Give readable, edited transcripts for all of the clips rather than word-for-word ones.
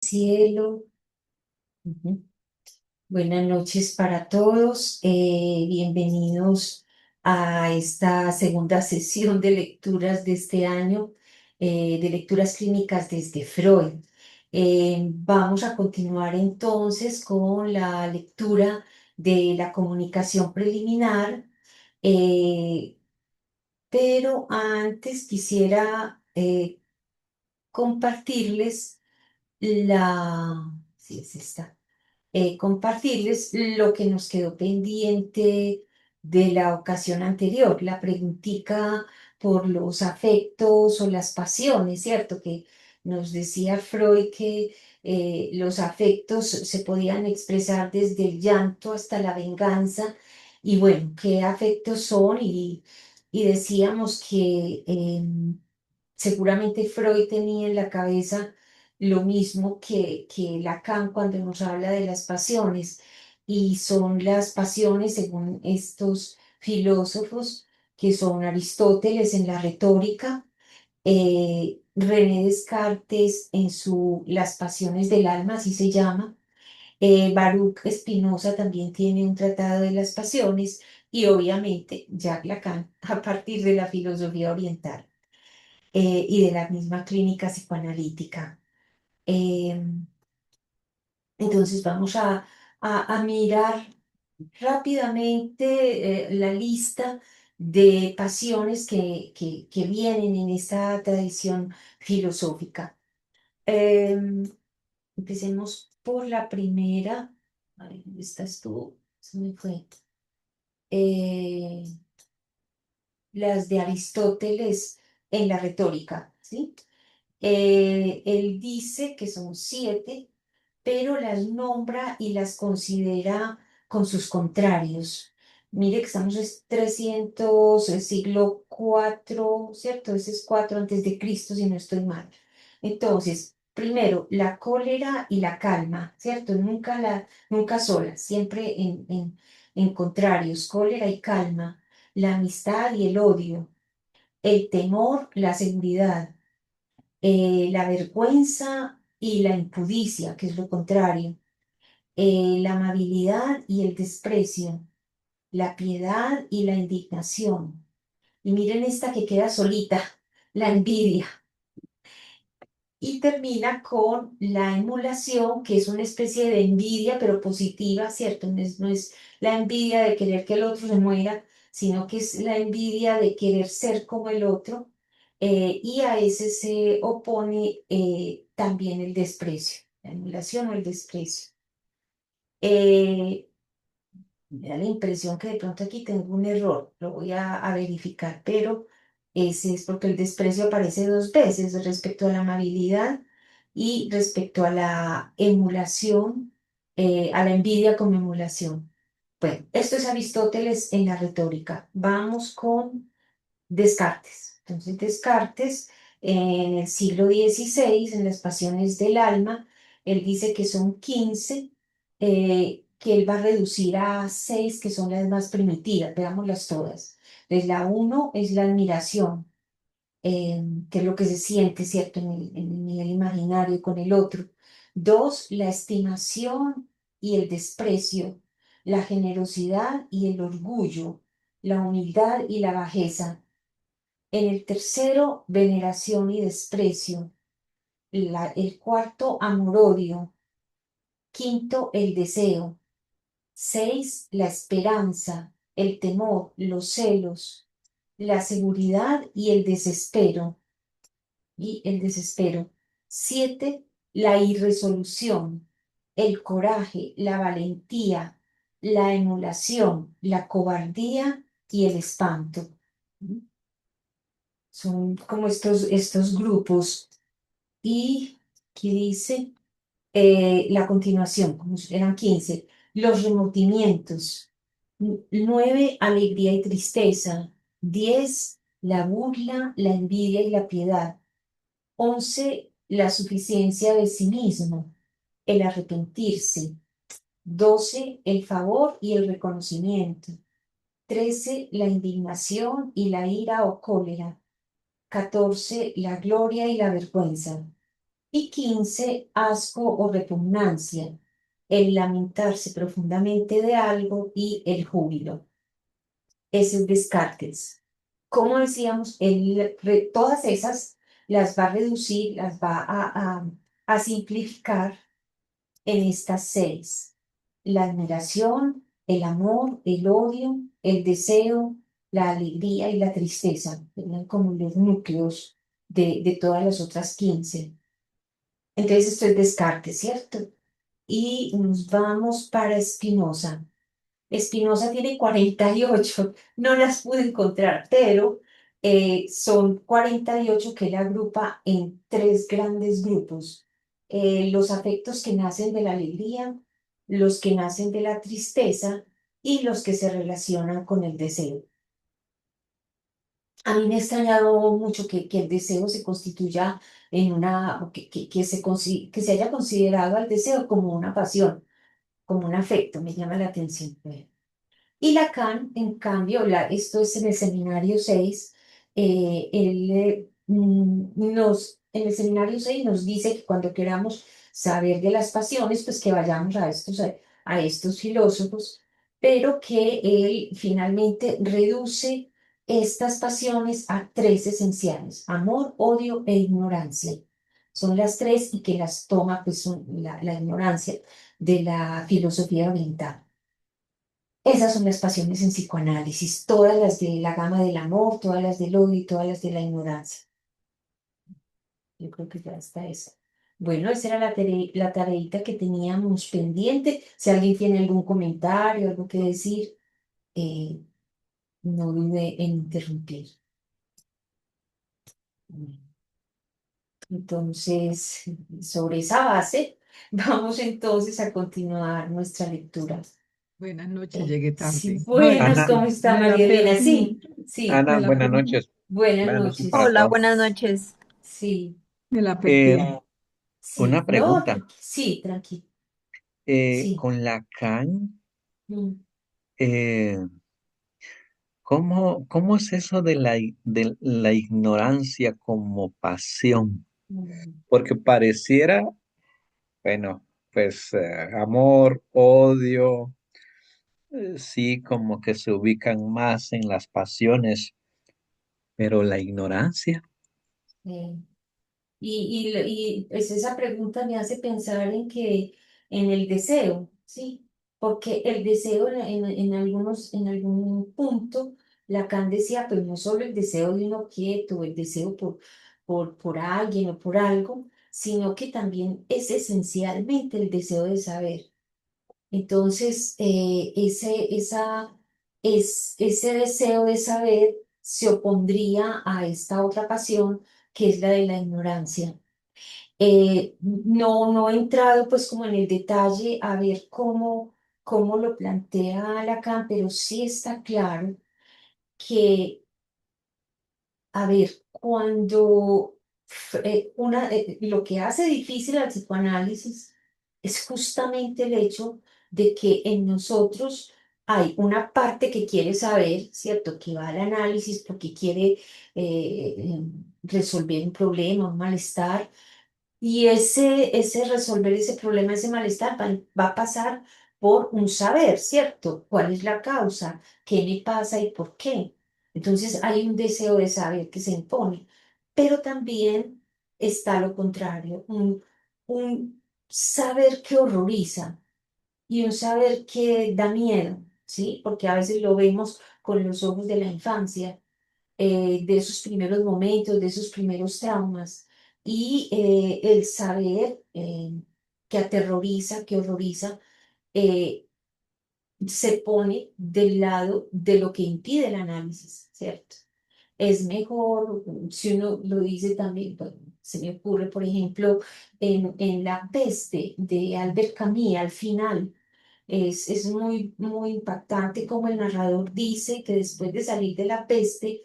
Cielo. Ujú. Buenas noches para todos. Bienvenidos a esta segunda sesión de lecturas de este año, de lecturas clínicas desde Freud. Vamos a continuar entonces con la lectura de la comunicación preliminar, eh, pero antes quisiera compartirles la... Sí, es esta, compartirles lo que nos quedó pendiente de la ocasión anterior, la preguntica por los afectos o las pasiones, ¿cierto? Que nos decía Freud que los afectos se podían expresar desde el llanto hasta la venganza. Y bueno, ¿qué afectos son? Y decíamos que seguramente Freud tenía en la cabeza lo mismo que Lacan cuando nos habla de las pasiones, y son las pasiones, según estos filósofos, que son Aristóteles en la retórica, René Descartes en su Las pasiones del alma, así se llama, Baruch Spinoza también tiene un tratado de las pasiones, y obviamente Jacques Lacan a partir de la filosofía oriental y de la misma clínica psicoanalítica. Em, Entonces vamos a mirar rápidamente la lista de pasiones que vienen en esta tradición filosófica. Em, Empecemos por la primera. A ver, ¿dónde estás tú? Se me fue. Eh, las de Aristóteles en la retórica, ¿sí? Él dice que son 7, pero las nombra y las considera con sus contrarios. Mire que estamos en 300, el siglo IV, ¿cierto? Ese es 4 antes de Cristo, si no estoy mal. Entonces, primero, la cólera y la calma, ¿cierto? Nunca solas, siempre en contrarios, cólera y calma, la amistad y el odio, el temor, la seguridad, la vergüenza y la impudicia, que es lo contrario, la amabilidad y el desprecio, la piedad y la indignación. Y miren esta que queda solita, la envidia. Y termina con la emulación, que es una especie de envidia, pero positiva, ¿cierto? No es la envidia de querer que el otro se muera, sino que es la envidia de querer ser como el otro. Y a ese se opone también el desprecio, la emulación o el desprecio. Eh, Me da la impresión que de pronto aquí tengo un error, lo voy a verificar, pero ese es porque el desprecio aparece dos veces respecto a la amabilidad y respecto a la emulación, a la envidia como emulación. Bueno, esto es Aristóteles en la retórica. Vamos con Descartes. Entonces, Descartes, en el siglo XVI, en las pasiones del alma, él dice que son 15, que él va a reducir a 6, que son las más primitivas. Veámoslas todas. Entonces, la uno es la admiración, que es lo que se siente, ¿cierto?, en el nivel imaginario con el otro. Dos, la estimación y el desprecio, la generosidad y el orgullo, la humildad y la bajeza. En el tercero, veneración y desprecio. El cuarto, amor-odio. Quinto, el deseo. Seis, la esperanza, el temor, los celos, la seguridad y el desespero. Siete, la irresolución, el coraje, la valentía, la emulación, la cobardía y el espanto. Son como estos grupos. Y aquí dice la continuación, como si eran 15, los remordimientos. 9, alegría y tristeza. 10, la burla, la envidia y la piedad. 11, la suficiencia de sí mismo, el arrepentirse. 12, el favor y el reconocimiento. 13, la indignación y la ira o cólera. 14, la gloria y la vergüenza. Y 15, asco o repugnancia, el lamentarse profundamente de algo y el júbilo. Ese es Descartes. Como decíamos, todas esas las va a reducir, las va a simplificar en estas seis: la admiración, el amor, el odio, el deseo, la alegría y la tristeza. Serían como los núcleos de todas las otras 15. Entonces esto es Descartes, ¿cierto? Y nos vamos para Spinoza. Spinoza tiene 48, no las pude encontrar, pero son 48 que él agrupa en tres grandes grupos. Los afectos que nacen de la alegría, los que nacen de la tristeza y los que se relacionan con el deseo. A mí me ha extrañado mucho que el deseo se constituya en una, o que se haya considerado al deseo como una pasión, como un afecto, me llama la atención. Y Lacan, en cambio, esto es en el seminario 6, en el seminario 6 nos dice que cuando queramos saber de las pasiones, pues que vayamos a estos filósofos, pero que él finalmente reduce estas pasiones a tres esenciales: amor, odio e ignorancia. Son las tres y que las toma, pues, son la ignorancia de la filosofía oriental. Esas son las pasiones en psicoanálisis, todas las de la gama del amor, todas las del odio y todas las de la ignorancia. Yo creo que ya está eso. Bueno, esa era la tareita que teníamos pendiente. Si alguien tiene algún comentario, algo que decir, eh, no dude en interrumpir. Bueno, entonces, sobre esa base, vamos entonces a continuar nuestra lectura. Buenas noches, llegué Sí, tarde. Ay, buenas, Ana, ¿cómo está me la María Elena? perdí, Sí, sí, Ana, me la buenas perdí, noches. buenas Buenas noches para noches. Hola, todos. buenas noches. Sí. me la Eh, perdí. Sí, una no, pregunta. sí, tranquilo, sí. Con Lacan, Mm, eh, ¿cómo es eso de de la ignorancia como pasión? mm, Porque pareciera, bueno, pues amor, odio, sí, como que se ubican más en las pasiones, pero la ignorancia. eh, y pues esa pregunta me hace pensar en el deseo, ¿sí? Porque el deseo en algún punto, Lacan decía, pues no solo el deseo de un objeto, el deseo por alguien o por algo, sino que también es esencialmente el deseo de saber. Entonces, ese deseo de saber se opondría a esta otra pasión, que es la de la ignorancia. No he entrado pues como en el detalle a ver cómo lo plantea Lacan, pero sí está claro que, a ver, lo que hace difícil al psicoanálisis es justamente el hecho de que en nosotros hay una parte que quiere saber, ¿cierto? Que va al análisis porque quiere resolver un problema, un malestar, y ese resolver ese problema, ese malestar, va a pasar por un saber, ¿cierto? ¿Cuál es la causa? ¿Qué me pasa y por qué? Entonces hay un deseo de saber que se impone, pero también está lo contrario, un saber que horroriza y un saber que da miedo, ¿sí? Porque a veces lo vemos con los ojos de la infancia, de esos primeros momentos, de esos primeros traumas, y el saber que aterroriza, que horroriza, eh, se pone del lado de lo que impide el análisis, ¿cierto? Es mejor, si uno lo dice también, bueno, se me ocurre, por ejemplo, en La peste de Albert Camus, al final, es muy impactante como el narrador dice que después de salir de la peste,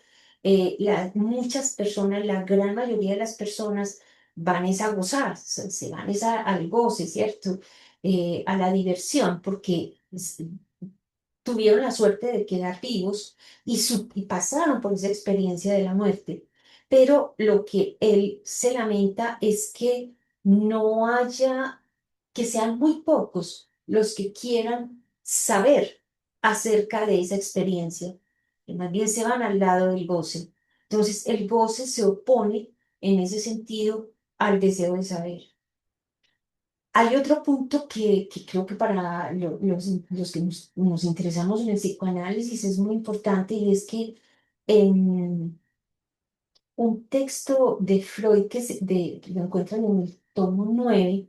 muchas personas, la gran mayoría de las personas van es a gozar, se van es al goce, ¿cierto? A la diversión, porque tuvieron la suerte de quedar vivos y pasaron por esa experiencia de la muerte. Pero lo que él se lamenta es que no haya, que sean muy pocos los que quieran saber acerca de esa experiencia, que más bien se van al lado del goce. Entonces, el goce se opone en ese sentido al deseo de saber. Hay otro punto que creo que para los que nos interesamos en el psicoanálisis es muy importante y es que en un texto de Freud lo encuentran en el tomo 9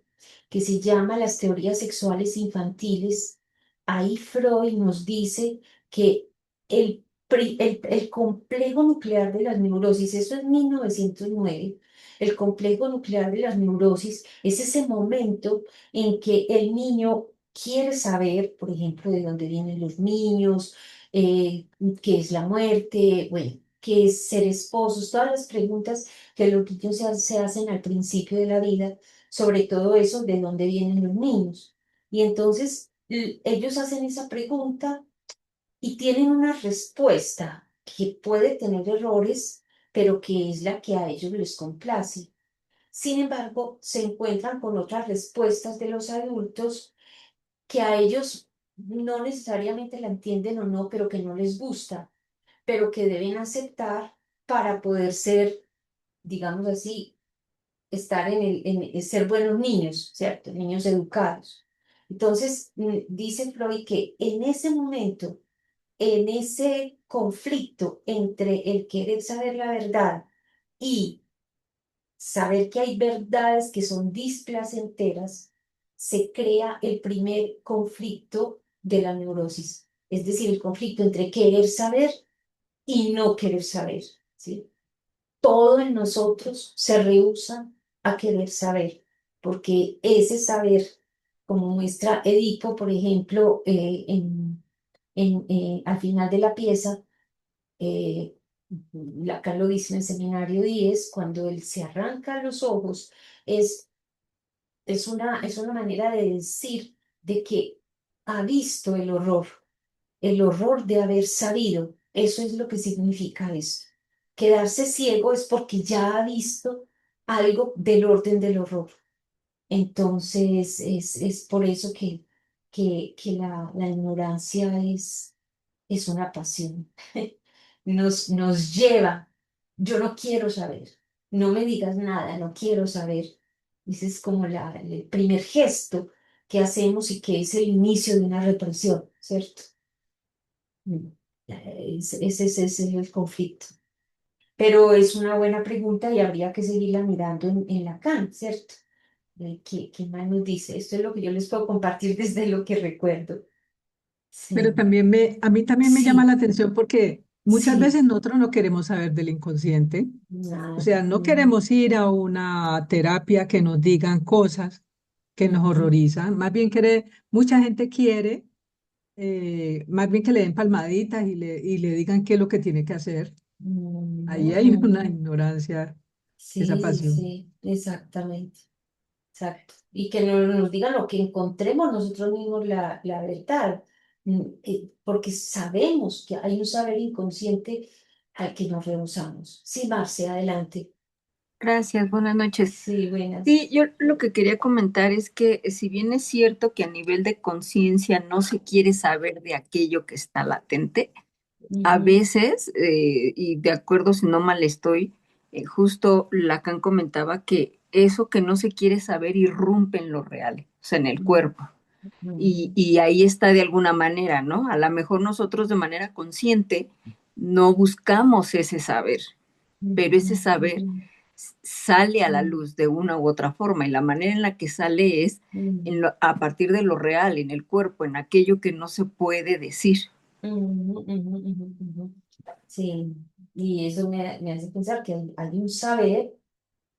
que se llama Las teorías sexuales infantiles. Ahí Freud nos dice que el complejo nuclear de las neurosis, eso es 1909, el complejo nuclear de las neurosis es ese momento en que el niño quiere saber, por ejemplo, de dónde vienen los niños, qué es la muerte, bueno, qué es ser esposos, todas las preguntas que los niños se hacen al principio de la vida, sobre todo eso, de dónde vienen los niños. Y entonces ellos hacen esa pregunta y tienen una respuesta que puede tener errores, pero que es la que a ellos les complace. Sin embargo, se encuentran con otras respuestas de los adultos que a ellos no necesariamente la entienden o no, pero que no les gusta, pero que deben aceptar para poder ser, digamos así, estar ser buenos niños, ¿cierto? Niños educados. Entonces, dice Freud que en ese momento, en ese conflicto entre el querer saber la verdad y saber que hay verdades que son displacenteras, se crea el primer conflicto de la neurosis, es decir, el conflicto entre querer saber y no querer saber, ¿sí? Todo en nosotros se rehúsa a querer saber, porque ese saber, como muestra Edipo, por ejemplo, al final de la pieza, eh, acá lo dice en el seminario 10 cuando él se arranca los ojos, es, es una manera de decir de que ha visto el horror de haber sabido. Eso es lo que significa esto. Quedarse ciego es porque ya ha visto algo del orden del horror. Entonces, es por eso que la ignorancia es una pasión. Nos lleva. Yo no quiero saber. No me digas nada, no quiero saber. Ese es como el primer gesto que hacemos y que es el inicio de una represión, ¿cierto? Mm. Ese es el conflicto. Pero es una buena pregunta y habría que seguirla mirando en Lacan, ¿cierto? ¿Qué más nos dice? Esto es lo que yo les puedo compartir desde lo que recuerdo. Pero Sí, también a mí también me llama sí, la atención porque muchas sí. veces nosotros no queremos saber del inconsciente. O Nada. sea, no queremos ir a una terapia que nos digan cosas que nos Ujú, horrorizan. Más bien mucha gente quiere, más bien que le den palmaditas y le digan qué es lo que tiene que hacer. Ahí hay una ujú. ignorancia, esa Sí, sí, pasión. sí, exactamente. Exacto. Y que nos digan lo que encontremos nosotros mismos la verdad. Porque sabemos que hay un saber inconsciente al que nos rehusamos. Sí, Marce, adelante. Gracias, buenas noches. Sí, buenas. Sí, yo lo que quería comentar es que si bien es cierto que a nivel de conciencia no se quiere saber de aquello que está latente, a Ujú, veces, y de acuerdo si no mal estoy, justo Lacan comentaba que eso que no se quiere saber irrumpe en lo real, o sea, en el ujú, cuerpo. ujú, Y ahí está de alguna manera, ¿no? A lo mejor nosotros de manera consciente no buscamos ese saber, pero ese ujú, saber ujú, sale a la ujú, luz de una u otra forma y la manera en la que sale es a partir de lo real, en el cuerpo, en aquello que no se puede decir. ujú, ujú, ujú, ujú. Sí, y eso me hace pensar que hay un saber.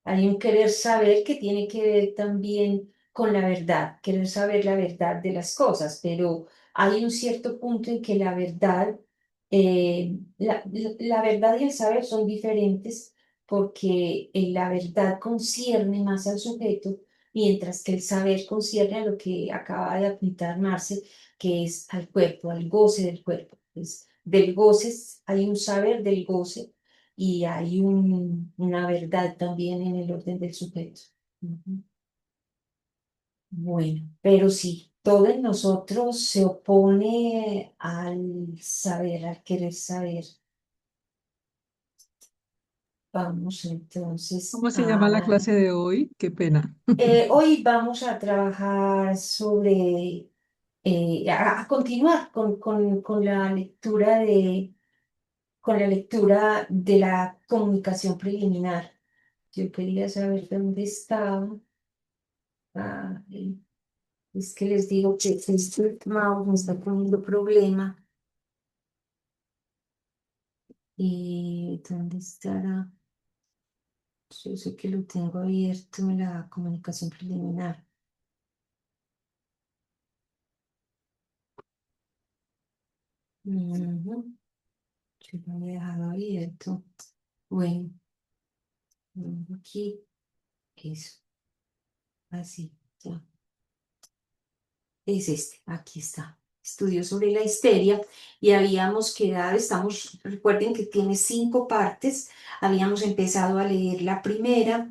Hay un querer saber que tiene que ver también con la verdad, querer saber la verdad de las cosas, pero hay un cierto punto en que la verdad, la verdad y el saber son diferentes porque la verdad concierne más al sujeto, mientras que el saber concierne a lo que acaba de apuntar Marce, que es al cuerpo, al goce del cuerpo. Pues, del goce hay un saber del goce y hay una verdad también en el orden del sujeto. Ujú. Bueno, pero sí, todo en nosotros se opone al saber, al querer saber. Vamos entonces ¿Cómo se llama la a... clase de hoy? Qué pena. hoy vamos a trabajar sobre, a continuar con la lectura de la comunicación preliminar. Yo quería saber dónde estaba. Ay, es que les digo que este mouse me está poniendo problema. ¿Y dónde estará? Yo sé que lo tengo abierto en la comunicación preliminar. Ujú, yo lo había dejado abierto. Bueno, aquí, eso, así, ya. Es este, aquí está. Estudio sobre la histeria y habíamos quedado, recuerden que tiene 5 partes, habíamos empezado a leer la primera,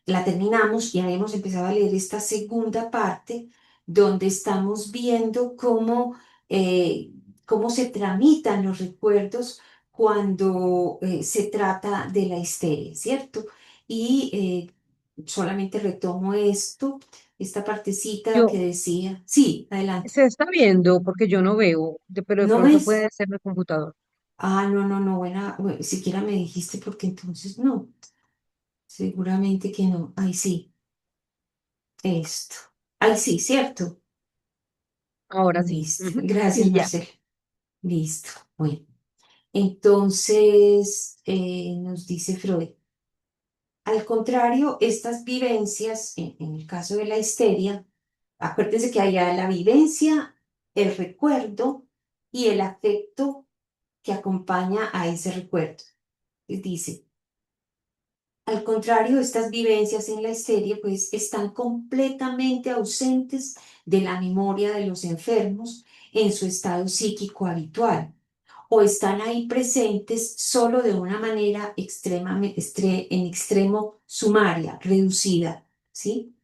la terminamos y habíamos empezado a leer esta segunda parte donde estamos viendo cómo se tramitan los recuerdos cuando se trata de la histeria, ¿cierto? Y solamente retomo esta partecita que Yo, decía, sí, adelante. se está viendo porque yo no veo, pero de ¿No pronto ves? puede ser mi computador. Ah, no, no, no, siquiera me dijiste porque entonces no, seguramente que no. Ay, sí, esto. Ay, sí, cierto. Ahora sí. Listo. Ujú. Gracias, Y ya. Marcelo. Listo. Bueno, entonces nos dice Freud. Al contrario, estas vivencias, en el caso de la histeria, acuérdense que hay la vivencia, el recuerdo y el afecto que acompaña a ese recuerdo. Dice, al contrario, estas vivencias en la histeria pues están completamente ausentes de la memoria de los enfermos en su estado psíquico habitual o están ahí presentes solo de una manera en extremo sumaria, reducida, ¿sí?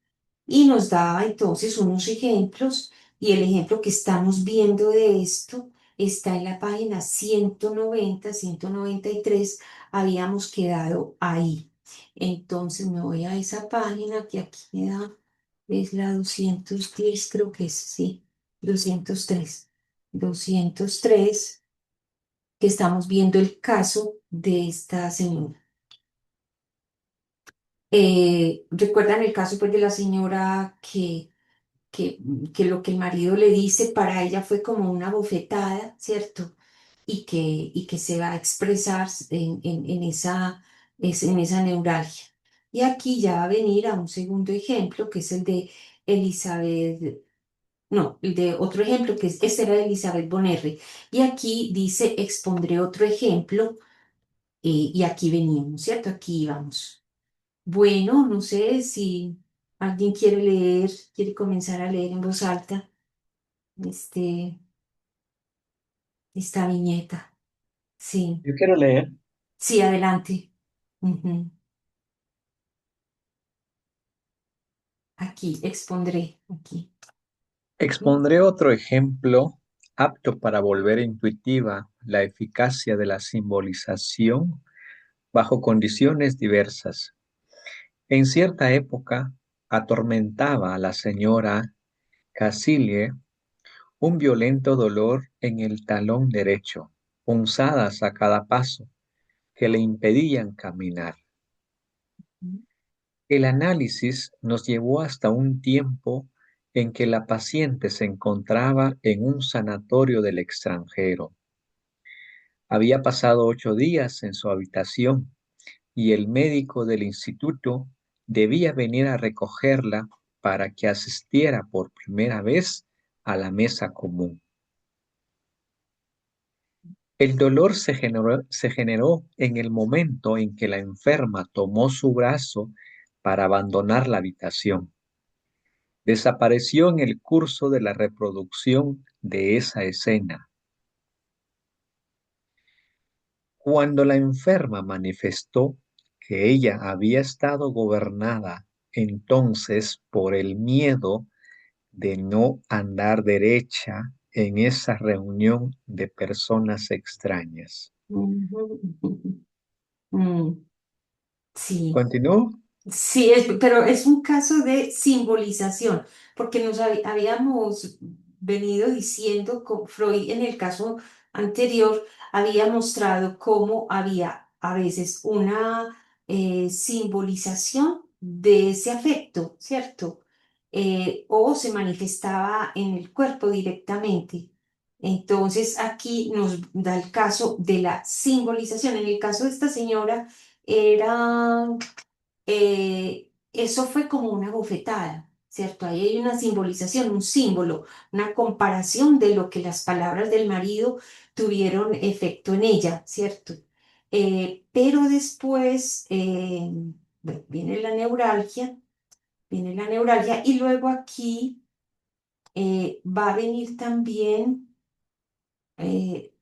Y nos daba entonces unos ejemplos y el ejemplo que estamos viendo de esto está en la página 190, 193, habíamos quedado ahí. Entonces me voy a esa página que aquí me da, es la 210, creo que es, sí, 203. 203, que estamos viendo el caso de esta señora. ¿Recuerdan el caso pues de la señora que, que lo que el marido le dice para ella fue como una bofetada, ¿cierto? Y que se va a expresar en esa neuralgia. Y aquí ya va a venir a un segundo ejemplo, que es el de Elizabeth, no, el de otro ejemplo, que este era de Elizabeth Bonerre. Y aquí dice, expondré otro ejemplo, y aquí venimos, ¿cierto? Aquí vamos. Bueno, no sé si alguien quiere leer, quiere comenzar a leer en voz alta este, esta viñeta. Sí, Yo quiero leer. sí, adelante. Ujú. Aquí expondré, aquí. Expondré otro ejemplo apto para volver intuitiva la eficacia de la simbolización bajo condiciones diversas. En cierta época atormentaba a la señora Cassilie un violento dolor en el talón derecho, punzadas a cada paso que le impedían caminar. El análisis nos llevó hasta un tiempo en que la paciente se encontraba en un sanatorio del extranjero. Había pasado 8 días en su habitación y el médico del instituto debía venir a recogerla para que asistiera por primera vez a la mesa común. El dolor se generó en el momento en que la enferma tomó su brazo para abandonar la habitación. Desapareció en el curso de la reproducción de esa escena. Cuando la enferma manifestó que ella había estado gobernada entonces por el miedo de no andar derecha en esa reunión de personas extrañas. Ujú. Mm, sí. ¿Continúo? Sí, pero es un caso de simbolización, porque nos habíamos venido diciendo con Freud en el caso anterior, había mostrado cómo había a veces una simbolización de ese afecto, ¿cierto? O se manifestaba en el cuerpo directamente. Entonces aquí nos da el caso de la simbolización. En el caso de esta señora era eso fue como una bofetada, ¿cierto? Ahí hay una simbolización, un símbolo, una comparación de lo que las palabras del marido tuvieron efecto en ella, ¿cierto? Pero después bueno, viene la neuralgia y luego aquí va a venir también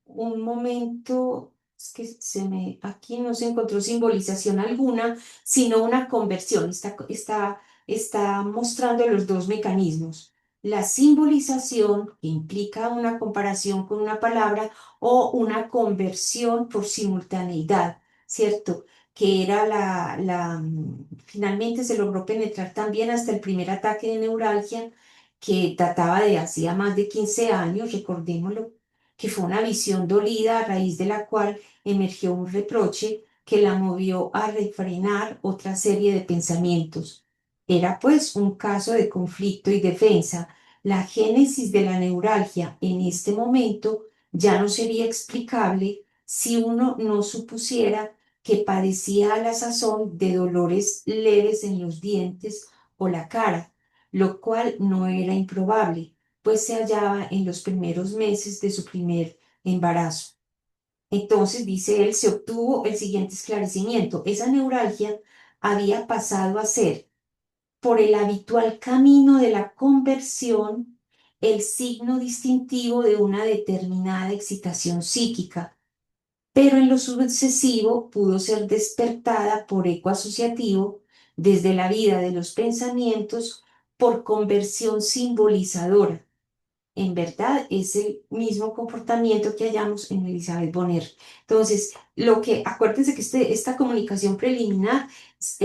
un momento, es que aquí no se encontró simbolización alguna, sino una conversión. Está mostrando los dos mecanismos. La simbolización, que implica una comparación con una palabra, o una conversión por simultaneidad, ¿cierto? Que era finalmente se logró penetrar también hasta el primer ataque de neuralgia, que databa de hacía más de 15 años, recordémoslo, que fue una visión dolida a raíz de la cual emergió un reproche que la movió a refrenar otra serie de pensamientos. Era pues un caso de conflicto y defensa. La génesis de la neuralgia en este momento ya no sería explicable si uno no supusiera que padecía a la sazón de dolores leves en los dientes o la cara, lo cual no era improbable pues se hallaba en los primeros meses de su primer embarazo. Entonces, dice él, se obtuvo el siguiente esclarecimiento. Esa neuralgia había pasado a ser, por el habitual camino de la conversión, el signo distintivo de una determinada excitación psíquica, pero en lo sucesivo pudo ser despertada por eco asociativo desde la vida de los pensamientos por conversión simbolizadora. En verdad es el mismo comportamiento que hallamos en Elizabeth Bonner. Entonces, acuérdense que esta comunicación preliminar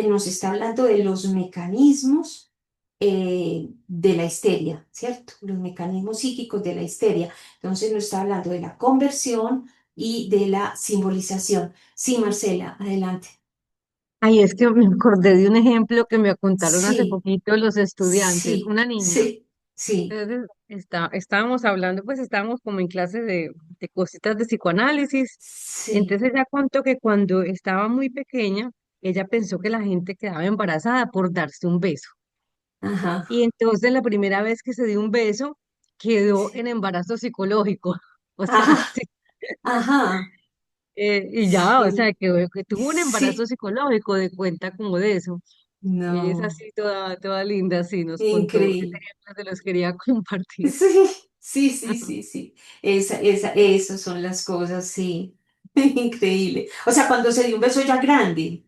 nos está hablando de los mecanismos de la histeria, ¿cierto? Los mecanismos psíquicos de la histeria. Entonces, nos está hablando de la conversión y de la simbolización. Sí, Marcela, adelante. Ay, es que me acordé de un ejemplo que me contaron hace Sí, poquito los estudiantes, sí, una niña. sí, sí. Entonces, estábamos hablando, pues estábamos como en clase de cositas de psicoanálisis. Sí, Entonces ella contó que cuando estaba muy pequeña, ella pensó que la gente quedaba embarazada por darse un beso. ajá, Y entonces la primera vez que se dio un beso, quedó en embarazo psicológico. O sea, ajá, sí. ajá. Y ya, o sea, Sí, que tuvo un embarazo sí, psicológico de cuenta como de eso. Es no, así toda linda, sí, nos contó. Ese increíble. ejemplo se los quería compartir. Sí, sí, sí, sí, sí. Esas son las cosas, sí. Increíble. O sea, cuando se dio un beso ya grande.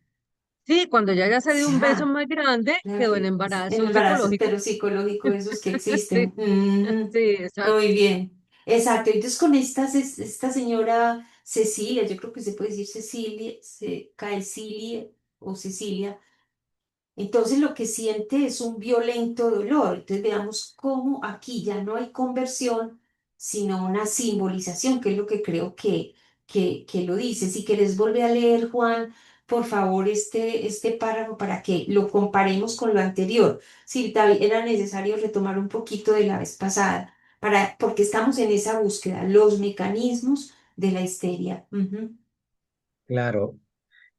Sí, cuando ya se dio un beso Ya, más grande, claro quedó en que en embarazo embarazo, psicológico. pero psicológico, esos que Sí, existen. Ujú, sí, exacto. muy bien. Exacto. Entonces, con esta señora Cecilia, yo creo que se puede decir Cecilia, Caecilia o Cecilia. Entonces lo que siente es un violento dolor. Entonces veamos cómo aquí ya no hay conversión, sino una simbolización, que es lo que creo que lo dice. Si quieres volver a leer, Juan, por favor, este párrafo para que lo comparemos con lo anterior. Sí, David, era necesario retomar un poquito de la vez pasada, porque estamos en esa búsqueda, los mecanismos de la histeria. Ujú. Claro.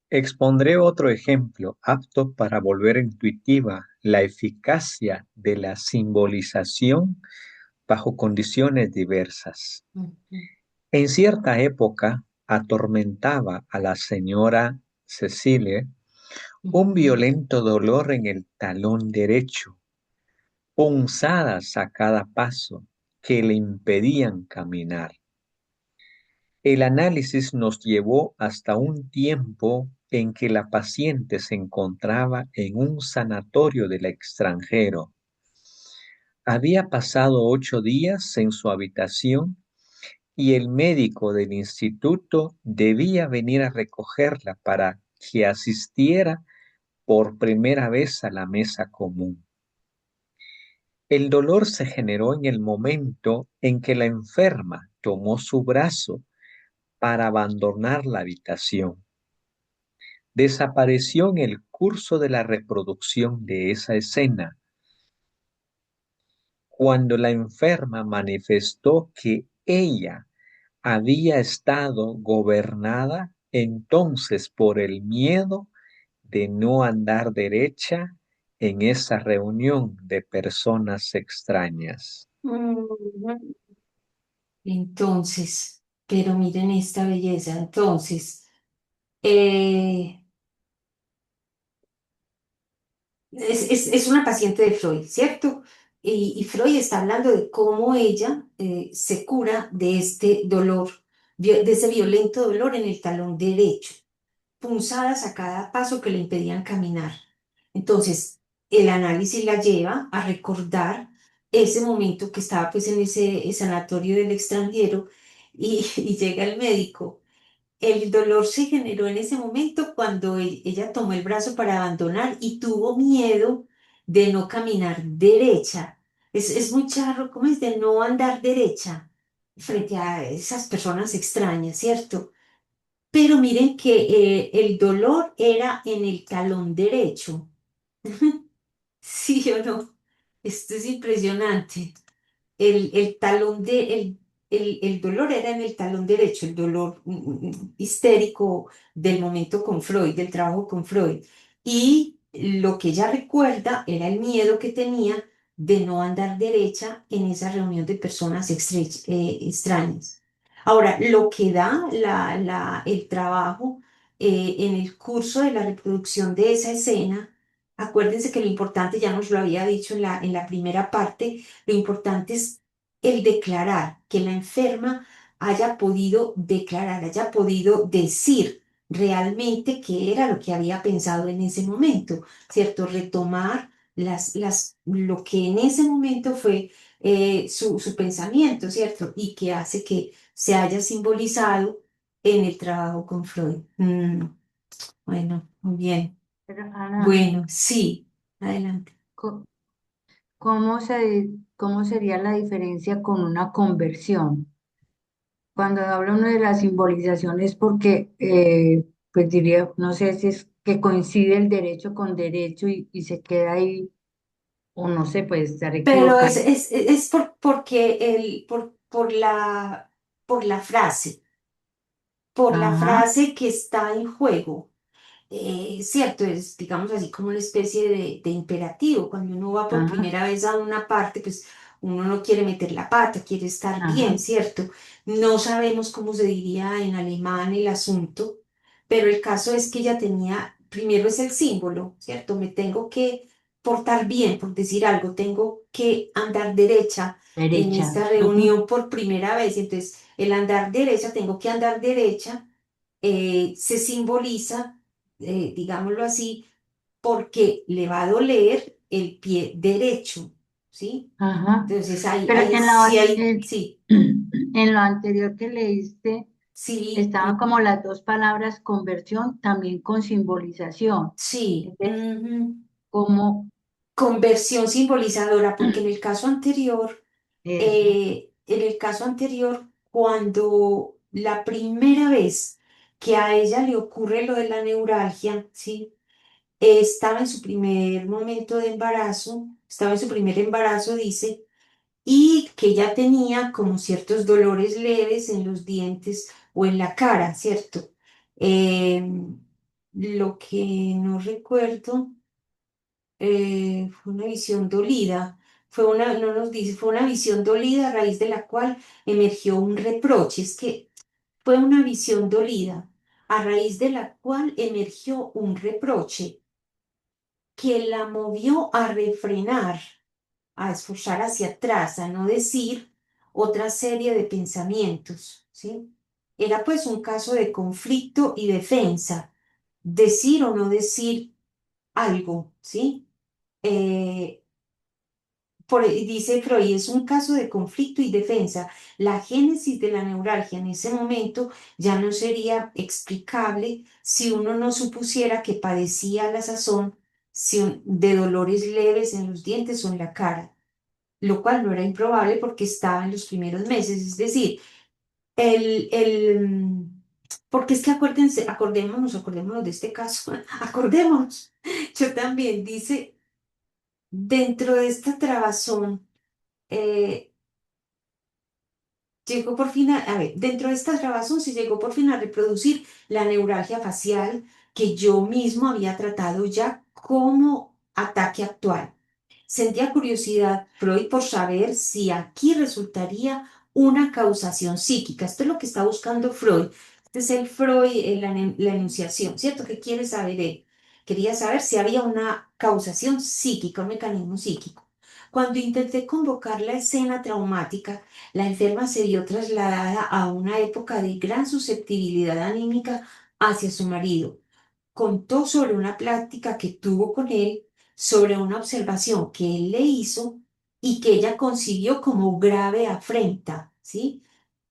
Expondré otro ejemplo apto para volver intuitiva la eficacia de la simbolización bajo condiciones diversas. Ujú. En cierta época atormentaba a la señora Cecilia un Ujú. violento dolor en el talón derecho, punzadas a cada paso que le impedían caminar. El análisis nos llevó hasta un tiempo en que la paciente se encontraba en un sanatorio del extranjero. Había pasado 8 días en su habitación y el médico del instituto debía venir a recogerla para que asistiera por primera vez a la mesa común. El dolor se generó en el momento en que la enferma tomó su brazo para abandonar la habitación. Desapareció en el curso de la reproducción de esa escena, cuando la enferma manifestó que ella había estado gobernada entonces por el miedo de no andar derecha en esa reunión de personas extrañas. Ujú. Entonces, pero miren esta belleza. Entonces, eh, es una paciente de Freud, ¿cierto? Y Freud está hablando de cómo ella se cura de este dolor, de ese violento dolor en el talón derecho, punzadas a cada paso que le impedían caminar. Entonces, el análisis la lleva a recordar ese momento que estaba pues en ese sanatorio del extranjero y llega el médico. El dolor se generó en ese momento cuando ella tomó el brazo para abandonar y tuvo miedo de no caminar derecha. Es muy charro, ¿cómo es? De no andar derecha frente a esas personas extrañas, ¿cierto? Pero miren que el dolor era en el talón derecho. ¿Sí o no? Esto es impresionante. El talón el dolor era en el talón derecho, el dolor histérico del momento con Freud, del trabajo con Freud. Y lo que ella recuerda era el miedo que tenía de no andar derecha en esa reunión de personas extrañas. Ahora, lo que da el trabajo en el curso de la reproducción de esa escena, acuérdense que lo importante, ya nos lo había dicho en la primera parte, lo importante es el declarar, que la enferma haya podido declarar, haya podido decir realmente qué era lo que había pensado en ese momento, ¿cierto? Retomar lo que en ese momento fue su pensamiento, ¿cierto? Y que hace que se haya simbolizado en el trabajo con Freud. Bueno, muy bien. Pero Ana, Bueno, sí, adelante. co- ¿cómo sería la diferencia con una conversión? Cuando habla uno de la simbolización es porque, pues diría, no sé si es que coincide el derecho con derecho y se queda ahí, o no sé, puede estar Pero equivocado. es porque por la por la Ajá, frase que está en juego. Cierto, es, digamos así, como una especie de imperativo. Cuando uno va por ajá, primera vez a una parte, pues uno no quiere meter la pata, quiere estar bien, ajá, ¿cierto? No sabemos cómo se diría en alemán el asunto, pero el caso es que ella tenía, primero es el símbolo, ¿cierto? Me tengo que portar bien, por decir algo, tengo que andar derecha en derecha. esta Ujú, reunión por primera vez. Entonces, el andar derecha, tengo que andar derecha, se simboliza digámoslo así, porque le va a doler el pie derecho, ¿sí? ajá. Entonces, Pero sí, sí, en lo anterior que leíste, sí, estaban como las dos palabras conversión también con simbolización. sí. Entonces, como Conversión simbolizadora, porque eso, en el caso anterior, cuando la primera vez que a ella le ocurre lo de la neuralgia, ¿sí? Estaba en su primer momento de embarazo, estaba en su primer embarazo, dice, y que ya tenía como ciertos dolores leves en los dientes o en la cara, ¿cierto? Lo que no recuerdo fue una visión dolida, no nos dice, fue una visión dolida a raíz de la cual emergió un reproche, es que fue una visión dolida a raíz de la cual emergió un reproche que la movió a refrenar, a esforzar hacia atrás, a no decir otra serie de pensamientos, ¿sí? Era pues un caso de conflicto y defensa, decir o no decir algo, ¿sí? Eh, dice Freud, es un caso de conflicto y defensa. La génesis de la neuralgia en ese momento ya no sería explicable si uno no supusiera que padecía a la sazón de dolores leves en los dientes o en la cara, lo cual no era improbable porque estaba en los primeros meses. Es decir, porque es que acuérdense, acordémonos de este caso, acordémonos. Yo también, dice, dentro de esta trabazón, eh, llegó por fin a ver, dentro de esta trabazón se llegó por fin a reproducir la neuralgia facial que yo mismo había tratado ya como ataque actual. Sentía curiosidad Freud por saber si aquí resultaría una causación psíquica. Esto es lo que está buscando Freud. Este es el Freud, la enunciación, ¿cierto? ¿Qué quiere saber él? Quería saber si había una causación psíquica, un mecanismo psíquico. Cuando intenté convocar la escena traumática, la enferma se vio trasladada a una época de gran susceptibilidad anímica hacia su marido. Contó sobre una plática que tuvo con él, sobre una observación que él le hizo y que ella concibió como grave afrenta, ¿sí?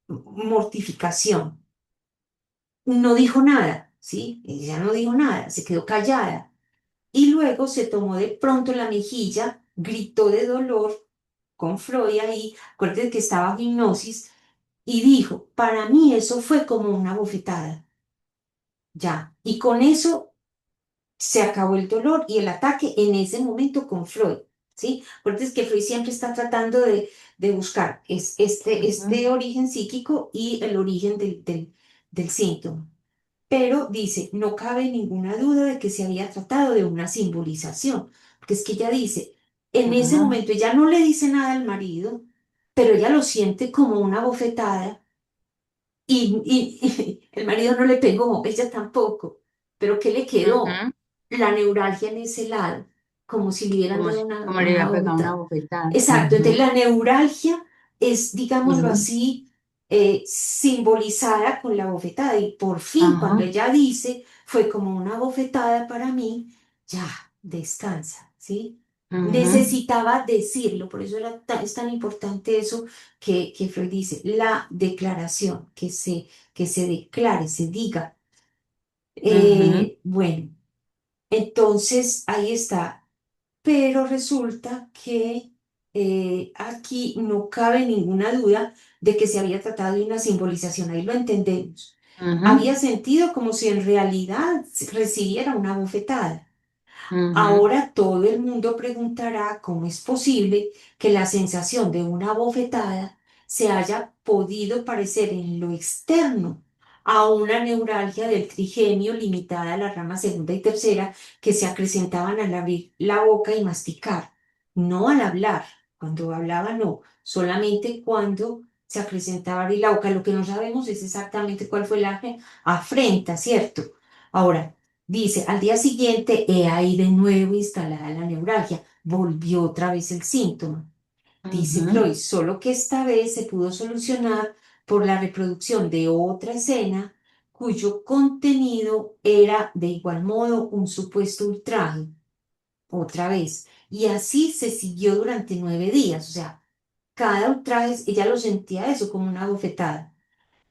Mortificación. No dijo nada, ¿sí? Ella no dijo nada, se quedó callada. Y luego se tomó de pronto la mejilla, gritó de dolor con Freud ahí, acuérdate que estaba en hipnosis, y dijo, para mí eso fue como una bofetada, ya. Y con eso se acabó el dolor y el ataque en ese momento con Freud, ¿sí? Porque es que Freud siempre está tratando de buscar este Ujú, origen psíquico y el origen del síntoma. Pero dice, no cabe ninguna duda de que se había tratado de una simbolización, porque es que ella dice, en ese ujú, momento ella no le dice nada al marido, pero ella lo siente como una bofetada y el marido no le pegó, ella tampoco. Pero ¿qué le quedó? ujú. La neuralgia en ese lado, como si le hubieran dado Como le una había pegado una bofetada. bofetada. Exacto, entonces Ujú, la neuralgia es, digámoslo ujú, así, simbolizada con la bofetada. Y por fin, cuando ajá, ella dice, fue como una bofetada para mí, ya, descansa, ¿sí? ujú, Necesitaba decirlo, por eso es tan importante eso que Freud dice, la declaración, que se declare, se diga. ujú, Bueno, entonces ahí está. Pero resulta que aquí no cabe ninguna duda de que se había tratado de una simbolización, ahí lo entendemos. ujú, Había sentido como si en realidad recibiera una bofetada. ujú, Ahora todo el mundo preguntará cómo es posible que la sensación de una bofetada se haya podido parecer en lo externo a una neuralgia del trigemio limitada a la rama segunda y tercera que se acrecentaban al abrir la boca y masticar, no al hablar. Cuando hablaba no, solamente cuando se acrecentaba abrir la boca. Lo que no sabemos es exactamente cuál fue la afrenta, ¿cierto? Ahora, dice, al día siguiente, he ahí de nuevo instalada la neuralgia. Volvió otra vez el síntoma. Dice ujú, Freud, solo que esta vez se pudo solucionar por la reproducción de otra escena cuyo contenido era de igual modo un supuesto ultraje. Otra vez. Y así se siguió durante 9 días. O sea, cada ultraje, ella lo sentía eso como una bofetada.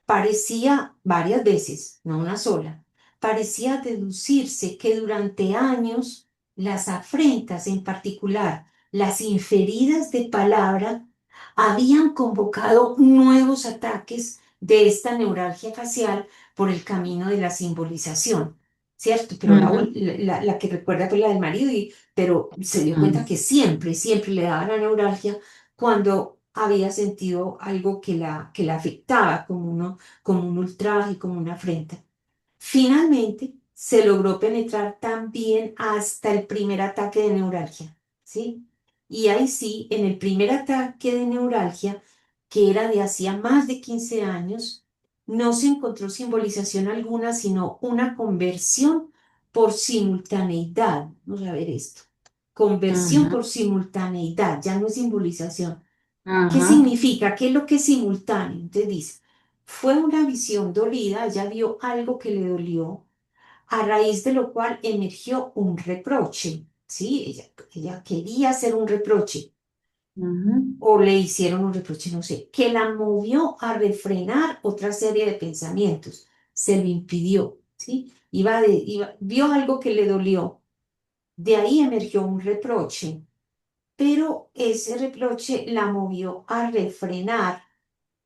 Parecía varias veces, no una sola, parecía deducirse que durante años las afrentas, en particular las inferidas de palabra, habían convocado nuevos ataques de esta neuralgia facial por el camino de la simbolización, ¿cierto? Pero ujú, la que recuerda fue la del marido, pero se dio cuenta ujú, que siempre le daba la neuralgia cuando había sentido algo que la afectaba, como un ultraje, como una afrenta. Finalmente, se logró penetrar también hasta el primer ataque de neuralgia, ¿sí? Y ahí sí, en el primer ataque de neuralgia, que era de hacía más de 15 años, no se encontró simbolización alguna, sino una conversión por simultaneidad. Vamos a ver esto. Conversión ujú, por simultaneidad, ya no es simbolización. ¿Qué ajá, significa? ¿Qué es lo que es simultáneo? Entonces dice, fue una visión dolida, ella vio algo que le dolió, a raíz de lo cual emergió un reproche, ¿sí? Ella quería hacer un reproche. Ujú, o le hicieron un reproche, no sé, que la movió a refrenar otra serie de pensamientos, se lo impidió, ¿sí? Vio algo que le dolió, de ahí emergió un reproche, pero ese reproche la movió a refrenar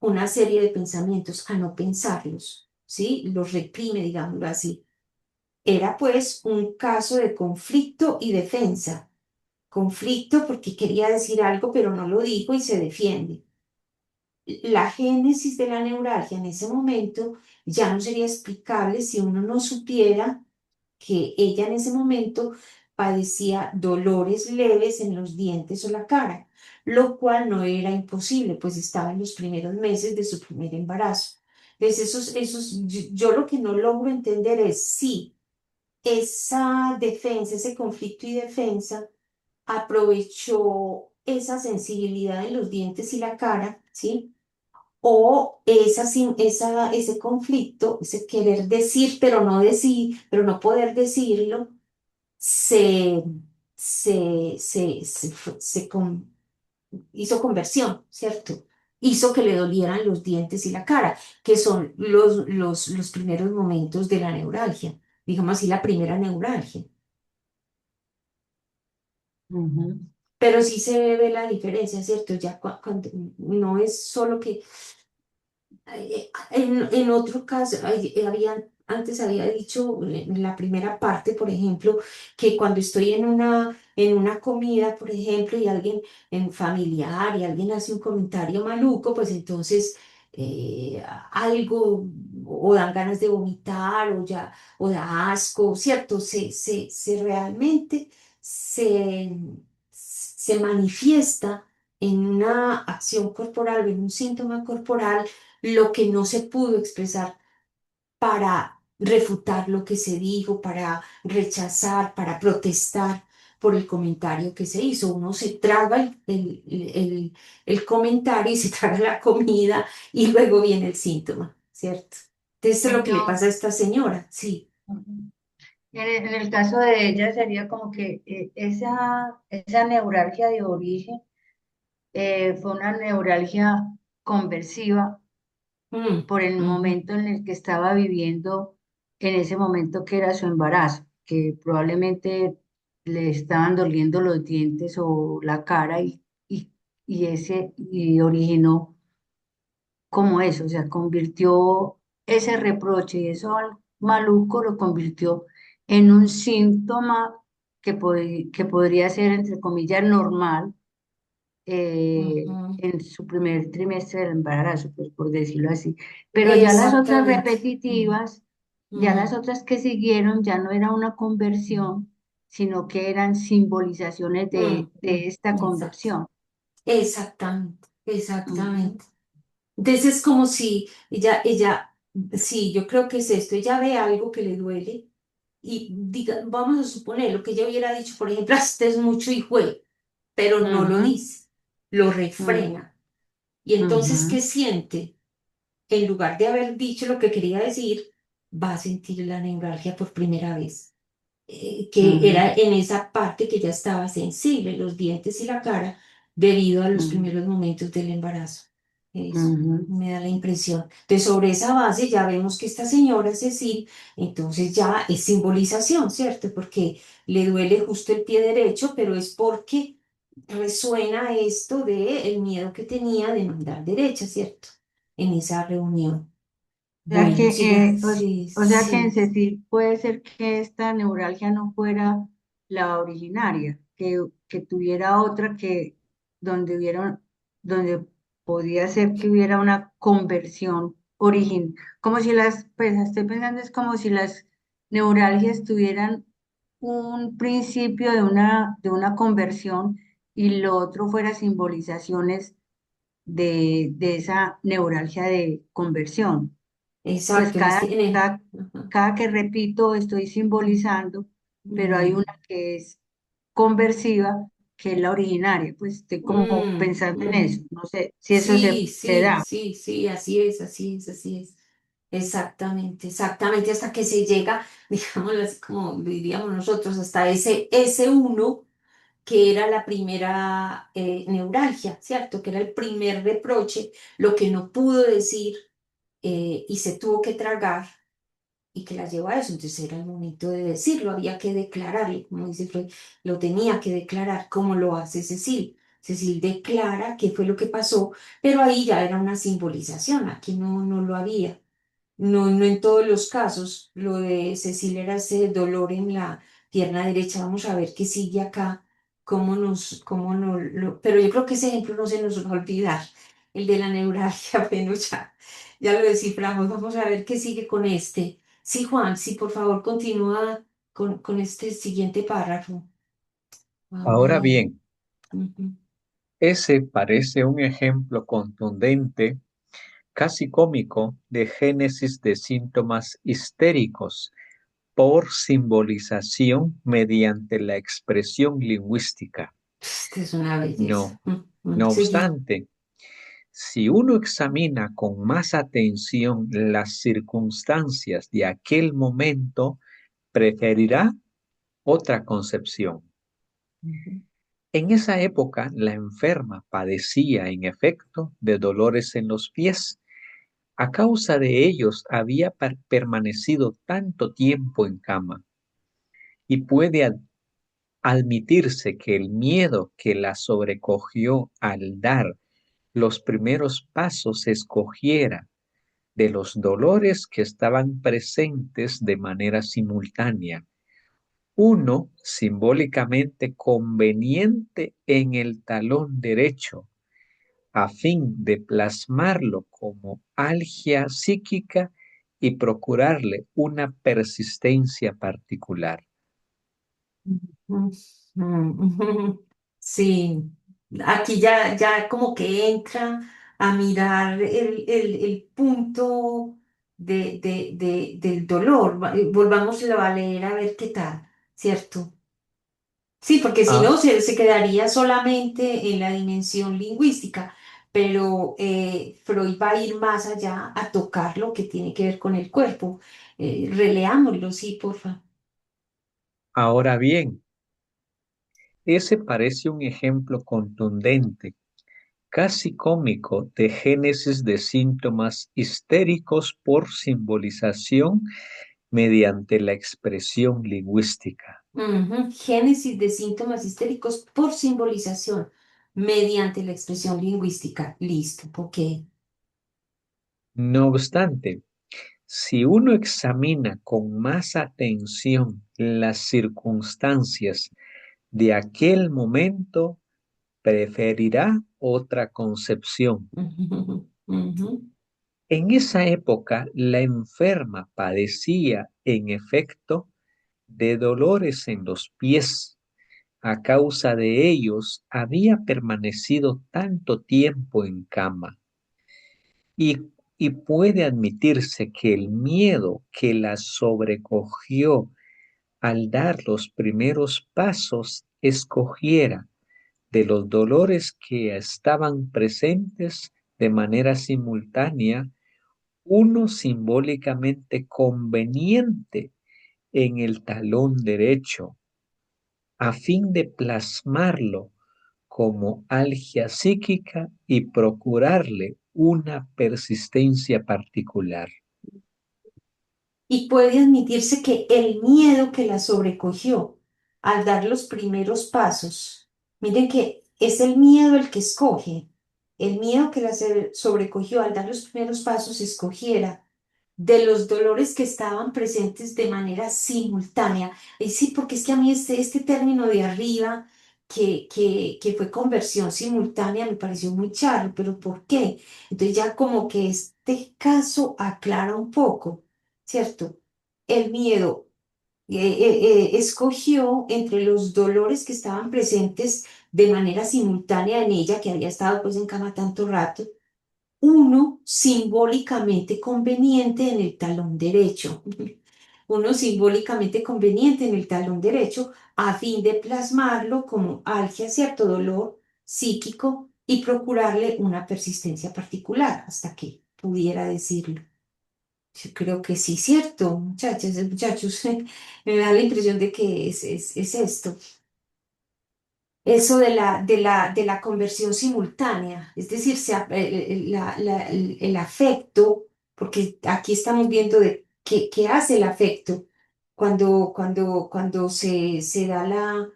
una serie de pensamientos, a no pensarlos, ¿sí? Los reprime, digámoslo así. Era pues un caso de conflicto y defensa. Conflicto porque quería decir algo, pero no lo dijo y se defiende. La génesis de la neuralgia en ese momento ya no sería explicable si uno no supiera que ella en ese momento padecía dolores leves en los dientes o la cara, lo cual no era imposible, pues estaba en los primeros meses de su primer embarazo. Entonces, yo lo que no logro entender es si esa defensa, ese conflicto y defensa, aprovechó esa sensibilidad en los dientes y la cara, ¿sí? O ese conflicto, ese querer decir, pero no decir, pero no poder decirlo, se, se hizo conversión, ¿cierto? Hizo que le dolieran los dientes y la cara, que son los primeros momentos de la neuralgia, digamos así, la primera neuralgia. ujú. Pero sí se ve la diferencia, ¿cierto? Ya cuando no es solo que en otro caso, antes había dicho en la primera parte, por ejemplo, que cuando estoy en una comida, por ejemplo, y alguien en familiar y alguien hace un comentario maluco, pues entonces algo o dan ganas de vomitar o da asco, ¿cierto? Realmente se, se manifiesta en una acción corporal o en un síntoma corporal lo que no se pudo expresar para refutar lo que se dijo, para rechazar, para protestar por el comentario que se hizo. Uno se traga el comentario y se traga la comida y luego viene el síntoma, ¿cierto? Entonces, eso es lo que le pasa a Entonces, esta señora, sí. ujú. En el caso de ella sería como que esa neuralgia de origen fue una neuralgia conversiva Mm, por el ujú, momento en el que estaba viviendo, en ese momento que era su embarazo, que probablemente le estaban doliendo los dientes o la cara y originó como eso, o sea, convirtió ese reproche y eso maluco lo convirtió en un síntoma que podría ser, entre comillas, normal ujú. en su primer trimestre del embarazo, pues, por decirlo así. Pero ya las otras Exactamente. Mm, repetitivas, ya las ujú, otras que siguieron, ya no era una conversión, sino que eran simbolizaciones de esta exacto. conversión. Exactamente, Ujú, exactamente. Entonces es como si sí, yo creo que es esto, ella ve algo que le duele y diga, vamos a suponer lo que ella hubiera dicho, por ejemplo, este es mucho y fue, pero no lo ujú, dice, lo ujú, refrena. Y entonces, ujú, ¿qué siente? En lugar de haber dicho lo que quería decir, va a sentir la neuralgia por primera vez, que ujú, era en esa parte que ya estaba sensible, los dientes y la cara, debido a los ujú, primeros momentos del embarazo. Eso ujú. me da la impresión. Entonces, sobre esa base ya vemos que esta señora Cecil, entonces ya es simbolización, ¿cierto? Porque le duele justo el pie derecho, pero es porque resuena esto de el miedo que tenía de mandar derecha, ¿cierto? En esa reunión. O sea Bueno, que, siga, sí, o sea que en sí. Cecil puede ser que esta neuralgia no fuera la originaria, que tuviera otra que donde hubiera, donde podía ser que hubiera una conversión origen, como si pues estoy pensando es como si las neuralgias tuvieran un principio de una conversión y lo otro fuera simbolizaciones de esa neuralgia de conversión. Pues Exacto, ajá. cada que repito estoy simbolizando, pero hay Mm, una que es conversiva, que es la originaria. Pues estoy como pensando en eso. ujú. No sé si eso Sí, se sí, da. sí, sí, así es, así es, así es. Exactamente, exactamente, hasta que se llega, digámoslo así como diríamos nosotros, hasta ese S1 que era la primera neuralgia, ¿cierto? Que era el primer reproche, lo que no pudo decir y se tuvo que tragar y que la llevó a eso. Entonces era el momento de decirlo, había que declararlo, como dice Freud, lo tenía que declarar, como lo hace Cecil. Cecil declara qué fue lo que pasó, pero ahí ya era una simbolización, aquí no lo había. No, no en todos los casos. Lo de Cecilia era ese dolor en la pierna derecha. Vamos a ver qué sigue acá, pero yo creo que ese ejemplo no se nos va a olvidar, el de la neuralgia. Bueno, ya lo desciframos. Vamos a ver qué sigue con este. Sí, Juan, sí, por favor, continúa con este siguiente párrafo. Vamos Ahora a ver. bien, Ujú. ese parece un ejemplo contundente, casi cómico, de génesis de síntomas histéricos por simbolización mediante la expresión lingüística. Esta es una belleza. No, no Seguí. obstante, si uno examina con más atención las circunstancias de aquel momento, preferirá otra concepción. Ujú. En esa época, la enferma padecía, en efecto, de dolores en los pies. A causa de ellos había permanecido tanto tiempo en cama y puede admitirse que el miedo que la sobrecogió al dar los primeros pasos escogiera de los dolores que estaban presentes de manera simultánea, uno simbólicamente conveniente en el talón derecho, a fin de plasmarlo como algia psíquica y procurarle una persistencia particular. Ujú, ujú. Sí, aquí ya como que entra a mirar el punto del dolor. Volvámoslo a leer a ver qué tal, ¿cierto? Sí, porque si Ah, no se quedaría solamente en la dimensión lingüística, pero Freud va a ir más allá a tocar lo que tiene que ver con el cuerpo. Releámoslo, sí, porfa. ahora bien, ese parece un ejemplo contundente, casi cómico, de génesis de síntomas histéricos por simbolización mediante la expresión lingüística. Ujú. Génesis de síntomas histéricos por simbolización mediante la expresión lingüística. Listo, ok. No obstante, si uno examina con más atención las circunstancias de aquel momento, preferirá otra concepción. Ujú, ujú, En esa época, la enferma padecía, en efecto, de dolores en los pies. A causa de ellos, había permanecido tanto tiempo en cama. Y, y puede admitirse que el miedo que la sobrecogió al dar los primeros pasos escogiera de los dolores que estaban presentes de manera simultánea, uno simbólicamente conveniente en el talón derecho, a fin de plasmarlo como algia psíquica y procurarle una persistencia particular. y puede admitirse que el miedo que la sobrecogió al dar los primeros pasos, miren que es el miedo el que escoge, el miedo que la sobrecogió al dar los primeros pasos escogiera de los dolores que estaban presentes de manera simultánea. Y sí, porque es que a mí este término de arriba, que fue conversión simultánea, me pareció muy charro, pero ¿por qué? Entonces ya como que este caso aclara un poco. ¿Cierto? El miedo escogió entre los dolores que estaban presentes de manera simultánea en ella, que había estado pues en cama tanto rato, uno simbólicamente conveniente en el talón derecho. Uno simbólicamente conveniente en el talón derecho a fin de plasmarlo como algia, cierto dolor psíquico y procurarle una persistencia particular hasta que pudiera decirlo. Yo creo que sí, cierto, muchachos, me da la impresión de que es esto. eso de la conversión simultánea, es decir, el afecto, porque aquí estamos viendo de qué hace el afecto cuando se da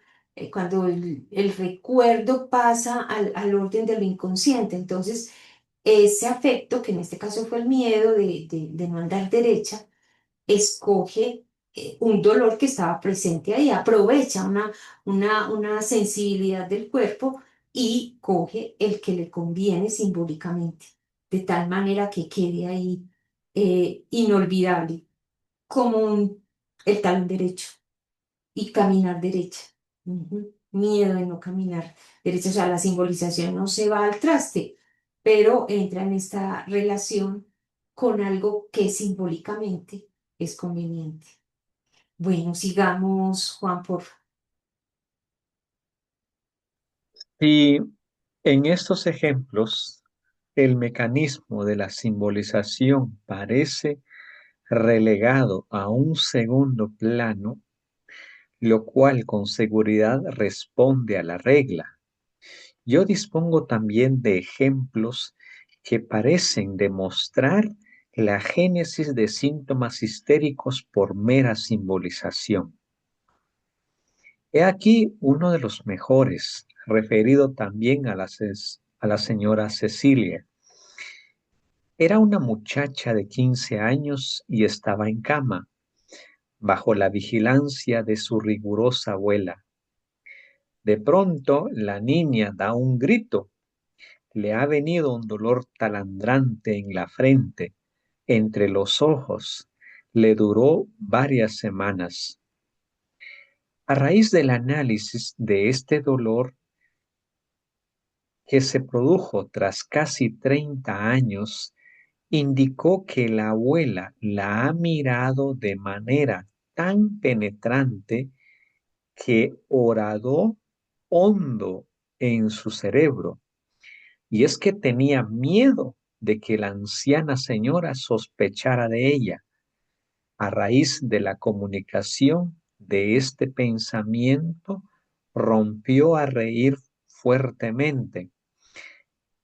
cuando el recuerdo pasa al orden de lo inconsciente. Entonces, ese afecto, que en este caso fue el miedo de no andar derecha, escoge un dolor que estaba presente ahí, aprovecha una sensibilidad del cuerpo y coge el que le conviene simbólicamente, de tal manera que quede ahí inolvidable, como el talón derecho y caminar derecha. Ujú. Miedo de no caminar derecha, o sea, la simbolización no se va al traste, pero entra en esta relación con algo que simbólicamente es conveniente. Bueno, sigamos, Juan, por favor. Y en estos ejemplos, el mecanismo de la simbolización parece relegado a un segundo plano, lo cual con seguridad responde a la regla. Yo dispongo también de ejemplos que parecen demostrar la génesis de síntomas histéricos por mera simbolización. He aquí uno de los mejores, referido también a la señora Cecilia. Era una muchacha de 15 años y estaba en cama, bajo la vigilancia de su rigurosa abuela. De pronto, la niña da un grito. Le ha venido un dolor talandrante en la frente, entre los ojos. Le duró varias semanas. A raíz del análisis de este dolor que se produjo tras casi 30 años, indicó que la abuela la ha mirado de manera tan penetrante que horadó hondo en su cerebro. Y es que tenía miedo de que la anciana señora sospechara de ella. A raíz de la comunicación de este pensamiento, rompió a reír fuertemente.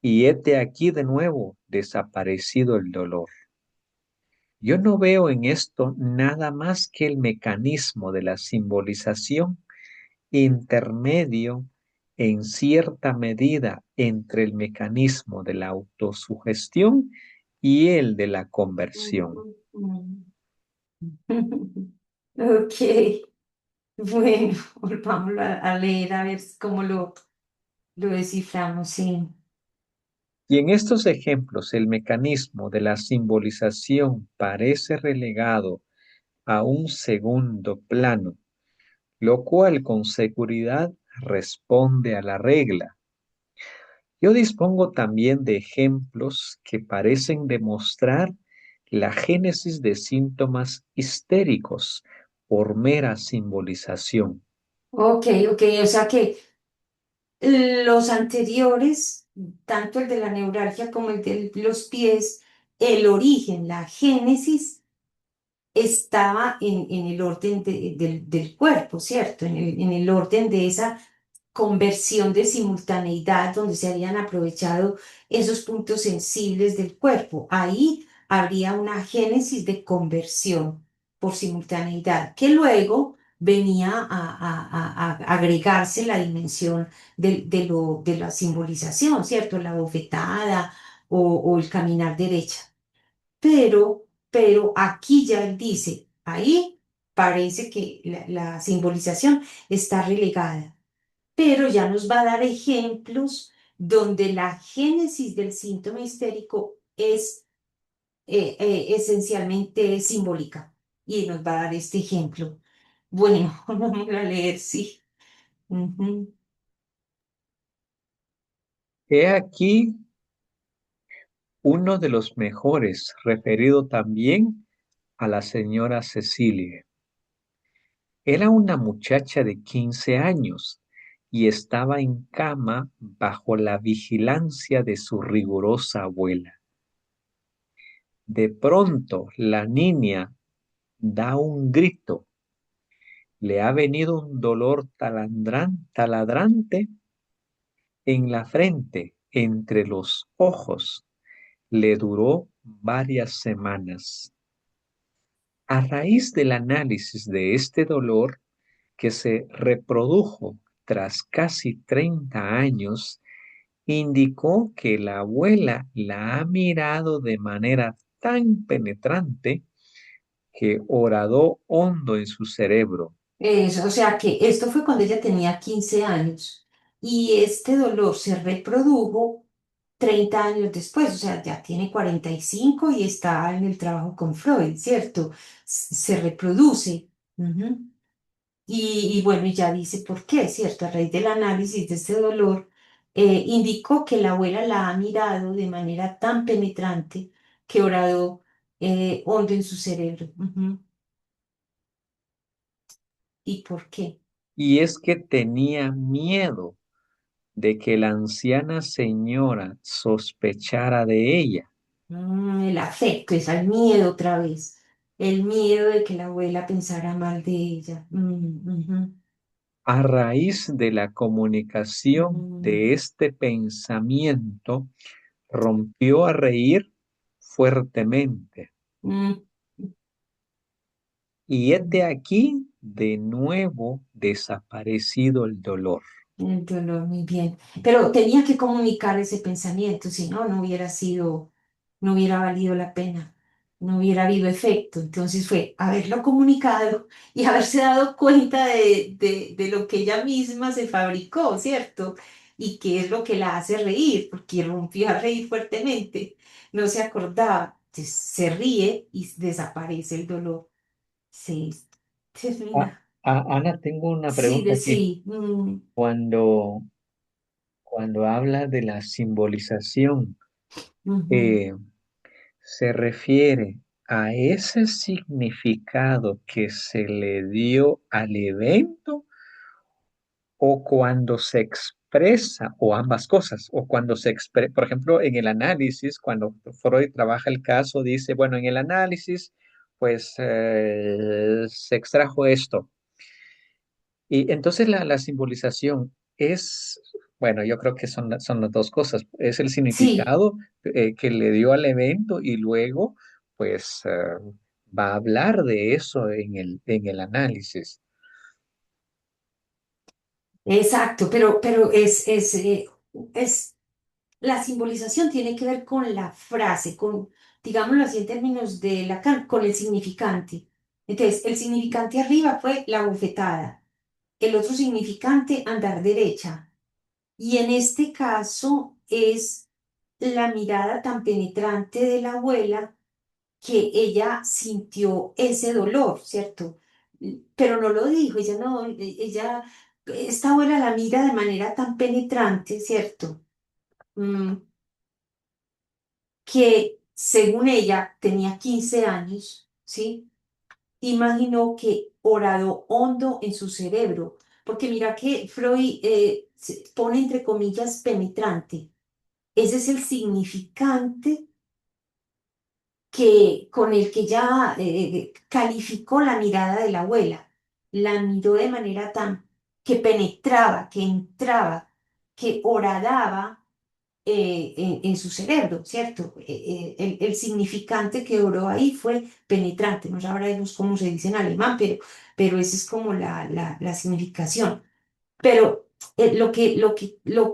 Y hete aquí de nuevo desaparecido el dolor. Yo no veo en esto nada más que el mecanismo de la simbolización intermedio en cierta medida entre el mecanismo de la autosugestión y el de la conversión. Ok, bueno, volvamos a leer a ver cómo lo desciframos, sí. Y en estos ejemplos el mecanismo de la simbolización parece relegado a un segundo plano, lo cual con seguridad responde a la regla. Yo dispongo también de ejemplos que parecen demostrar la génesis de síntomas histéricos por mera simbolización. Ok, ok, o sea que los anteriores, tanto el de la neuralgia como el de los pies, el origen, la génesis, estaba en el orden del cuerpo, ¿cierto? En el orden de esa conversión de simultaneidad donde se habían aprovechado esos puntos sensibles del cuerpo. Ahí habría una génesis de conversión por simultaneidad, que luego venía a agregarse la dimensión de la simbolización, ¿cierto? La bofetada o el caminar derecha. Pero aquí ya él dice, ahí parece que la simbolización está relegada, pero ya nos va a dar ejemplos donde la génesis del síntoma histérico es esencialmente simbólica. Y nos va a dar este ejemplo. Bueno, vamos a leer, sí. Ujú. He aquí uno de los mejores, referido también a la señora Cecilia. Era una muchacha de 15 años y estaba en cama bajo la vigilancia de su rigurosa abuela. De pronto la niña da un grito. le ha venido un dolor taladrante en la frente, entre los ojos. Le duró varias semanas. A raíz del análisis de este dolor que se reprodujo tras casi 30 años, indicó que la abuela la ha mirado de manera tan penetrante que horadó hondo en su cerebro. Eso, o sea que esto fue cuando ella tenía 15 años y este dolor se reprodujo 30 años después, o sea, ya tiene 45 y está en el trabajo con Freud, ¿cierto? Se reproduce. Ujú. Y bueno, y ya dice por qué, ¿cierto? A raíz del análisis de este dolor, indicó que la abuela la ha mirado de manera tan penetrante que horadó hondo en su cerebro. Ujú. ¿Y por qué? Y es que tenía miedo de que la anciana señora sospechara de ella. El afecto, es el miedo otra vez. El miedo de que la abuela pensara mal de ella. Ujú. A raíz de la comunicación Mm, de este pensamiento, rompió a reír fuertemente. mm, Y mm. hete aquí de nuevo desaparecido el dolor. El dolor, muy bien. Pero tenía que comunicar ese pensamiento, si no, no hubiera sido, no hubiera valido la pena, no hubiera habido efecto. Entonces fue haberlo comunicado y haberse dado cuenta de lo que ella misma se fabricó, ¿cierto? Y qué es lo que la hace reír, porque rompió a reír fuertemente, no se acordaba. Entonces, se ríe y desaparece el dolor. Sí, Ah, termina. Ana, tengo una Sí, pregunta de aquí. sí. Cuando, cuando habla de la simbolización, Ujú. eh, ¿se refiere a ese significado que se le dio al evento o cuando se expresa, o ambas cosas, o cuando se expresa, por ejemplo, en el análisis, cuando Freud trabaja el caso, dice, bueno, en el análisis, pues se extrajo esto. Y entonces la simbolización es, bueno, yo creo que son las dos cosas. Es el Sí. significado que le dio al evento y luego, pues, va a hablar de eso en el análisis. Exacto, pero es, la simbolización tiene que ver con la frase, con, digámoslo así en términos de Lacan, con el significante. Entonces, el significante arriba fue la bofetada, el otro significante andar derecha. Y en este caso es la mirada tan penetrante de la abuela que ella sintió ese dolor, ¿cierto? Pero no lo dijo, ella no, esta abuela la mira de manera tan penetrante, ¿cierto? Mm, que según ella tenía 15 años, ¿sí? Imaginó que orado hondo en su cerebro, porque mira que Freud pone entre comillas penetrante, ese es el significante con el que ya calificó la mirada de la abuela. La miró de manera tan que penetraba, que entraba, que horadaba en su cerebro, ¿cierto? El significante que oró ahí fue penetrante. No sabremos cómo se dice en alemán, pero esa es como la significación. Pero lo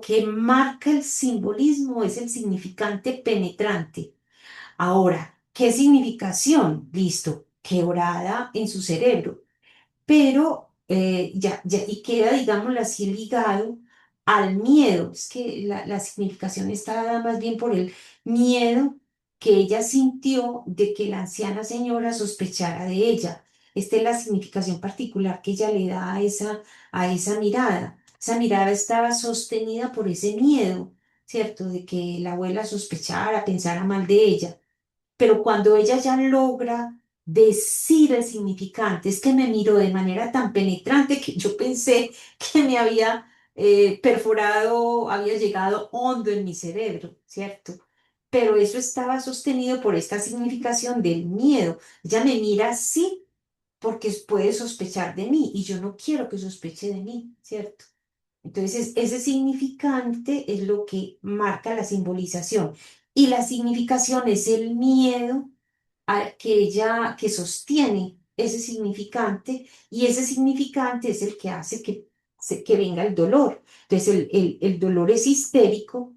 que marca el simbolismo es el significante penetrante. Ahora, ¿qué significación? Listo, quebrada en su cerebro, pero y queda, digámoslo así, ligado al miedo. Es que la significación está dada más bien por el miedo que ella sintió de que la anciana señora sospechara de ella. Esta es la significación particular que ella le da a esa mirada. Esa mirada estaba sostenida por ese miedo, ¿cierto? De que la abuela sospechara, pensara mal de ella. Pero cuando ella ya logra decir el significante, es que me miró de manera tan penetrante que yo pensé que me había perforado, había llegado hondo en mi cerebro, ¿cierto? Pero eso estaba sostenido por esta significación del miedo. Ella me mira así porque puede sospechar de mí y yo no quiero que sospeche de mí, ¿cierto? Entonces, ese significante es lo que marca la simbolización. Y la significación es el miedo que sostiene ese significante, y ese significante es el que hace que venga el dolor. Entonces, el dolor es histérico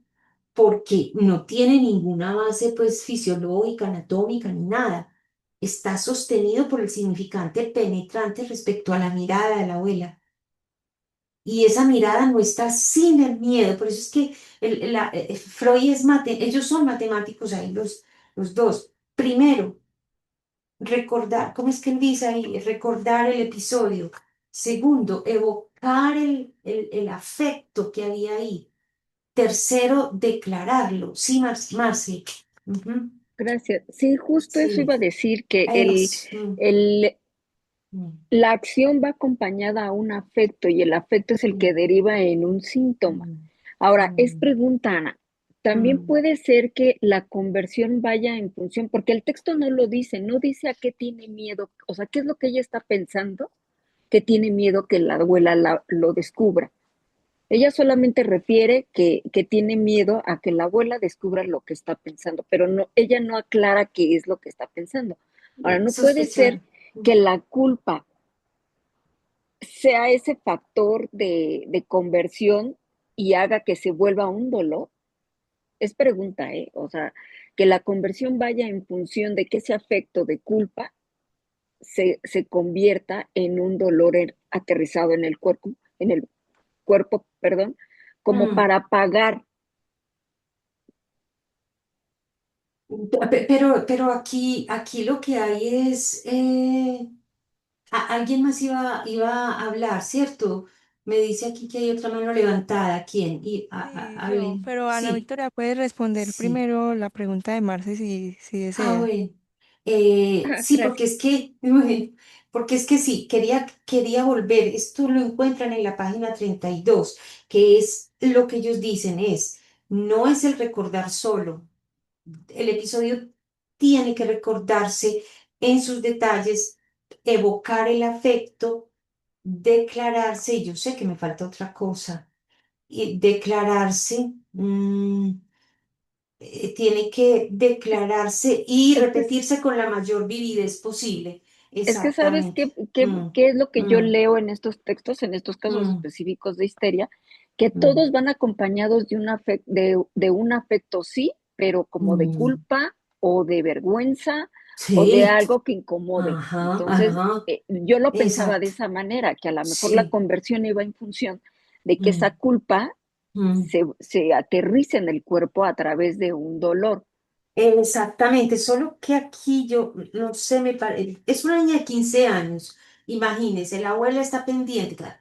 porque no tiene ninguna base pues fisiológica, anatómica ni nada. Está sostenido por el significante penetrante respecto a la mirada de la abuela. Y esa mirada no está sin el miedo. Por eso es que Freud ellos son matemáticos ahí, los dos. Primero, recordar, ¿cómo es que él dice ahí? Recordar el episodio. Segundo, evocar el afecto que había ahí. Tercero, declararlo. Sí, Marci. Ujú. Gracias. Sí, justo eso Sí, iba a decir, que es. el, Mm, la acción va acompañada a un afecto y el afecto es el que mm, deriva en un síntoma. mm, Ahora, es mm, pregunta, Ana, también mm. puede ser que la conversión vaya en función, porque el texto no lo dice, no dice a qué tiene miedo, o sea, qué es lo que ella está pensando, que tiene miedo que la abuela lo descubra. Ella solamente refiere que tiene miedo a que la abuela descubra lo que está pensando, pero no, ella no aclara qué es lo que está pensando. Ahora, no puede ser Sospechar. que la culpa sea ese factor de conversión y haga que se vuelva un dolor. Es pregunta, ¿eh? O sea, que la conversión vaya en función de que ese afecto de culpa se convierta en un dolor aterrizado en el cuerpo, perdón, como Mm. para pagar. Pero aquí lo que hay es, alguien más iba a hablar, ¿cierto? Me dice aquí que hay otra mano levantada. ¿Quién? Sí, yo, Hable. pero Ana Sí, Victoria puede responder sí. primero la pregunta de Marce si Ah, desea. bueno. Ah, Sí, porque gracias. es que, bueno, porque es que sí, quería volver. Esto lo encuentran en la página 32, que es lo que ellos dicen es, no es el recordar solo. El episodio tiene que recordarse en sus detalles, evocar el afecto, declararse, y yo sé que me falta otra cosa, y declararse. Tiene que declararse y Es que repetirse con la mayor vividez posible. Es que sabes Exactamente. Mm, qué es lo que yo mm, leo en estos textos, en estos casos mm, específicos de histeria, que mm, todos van acompañados de un afecto, sí, pero como de mm. culpa o de vergüenza o de Sí, algo que incomode. ajá, Entonces, ajá, yo lo pensaba de exacto. esa manera, que a lo mejor la Sí. conversión iba en función de que esa Mm, culpa mm. se aterrice en el cuerpo a través de un dolor. Exactamente, solo que aquí yo, no sé, es una niña de 15 años, imagínese, la abuela está pendiente, claro,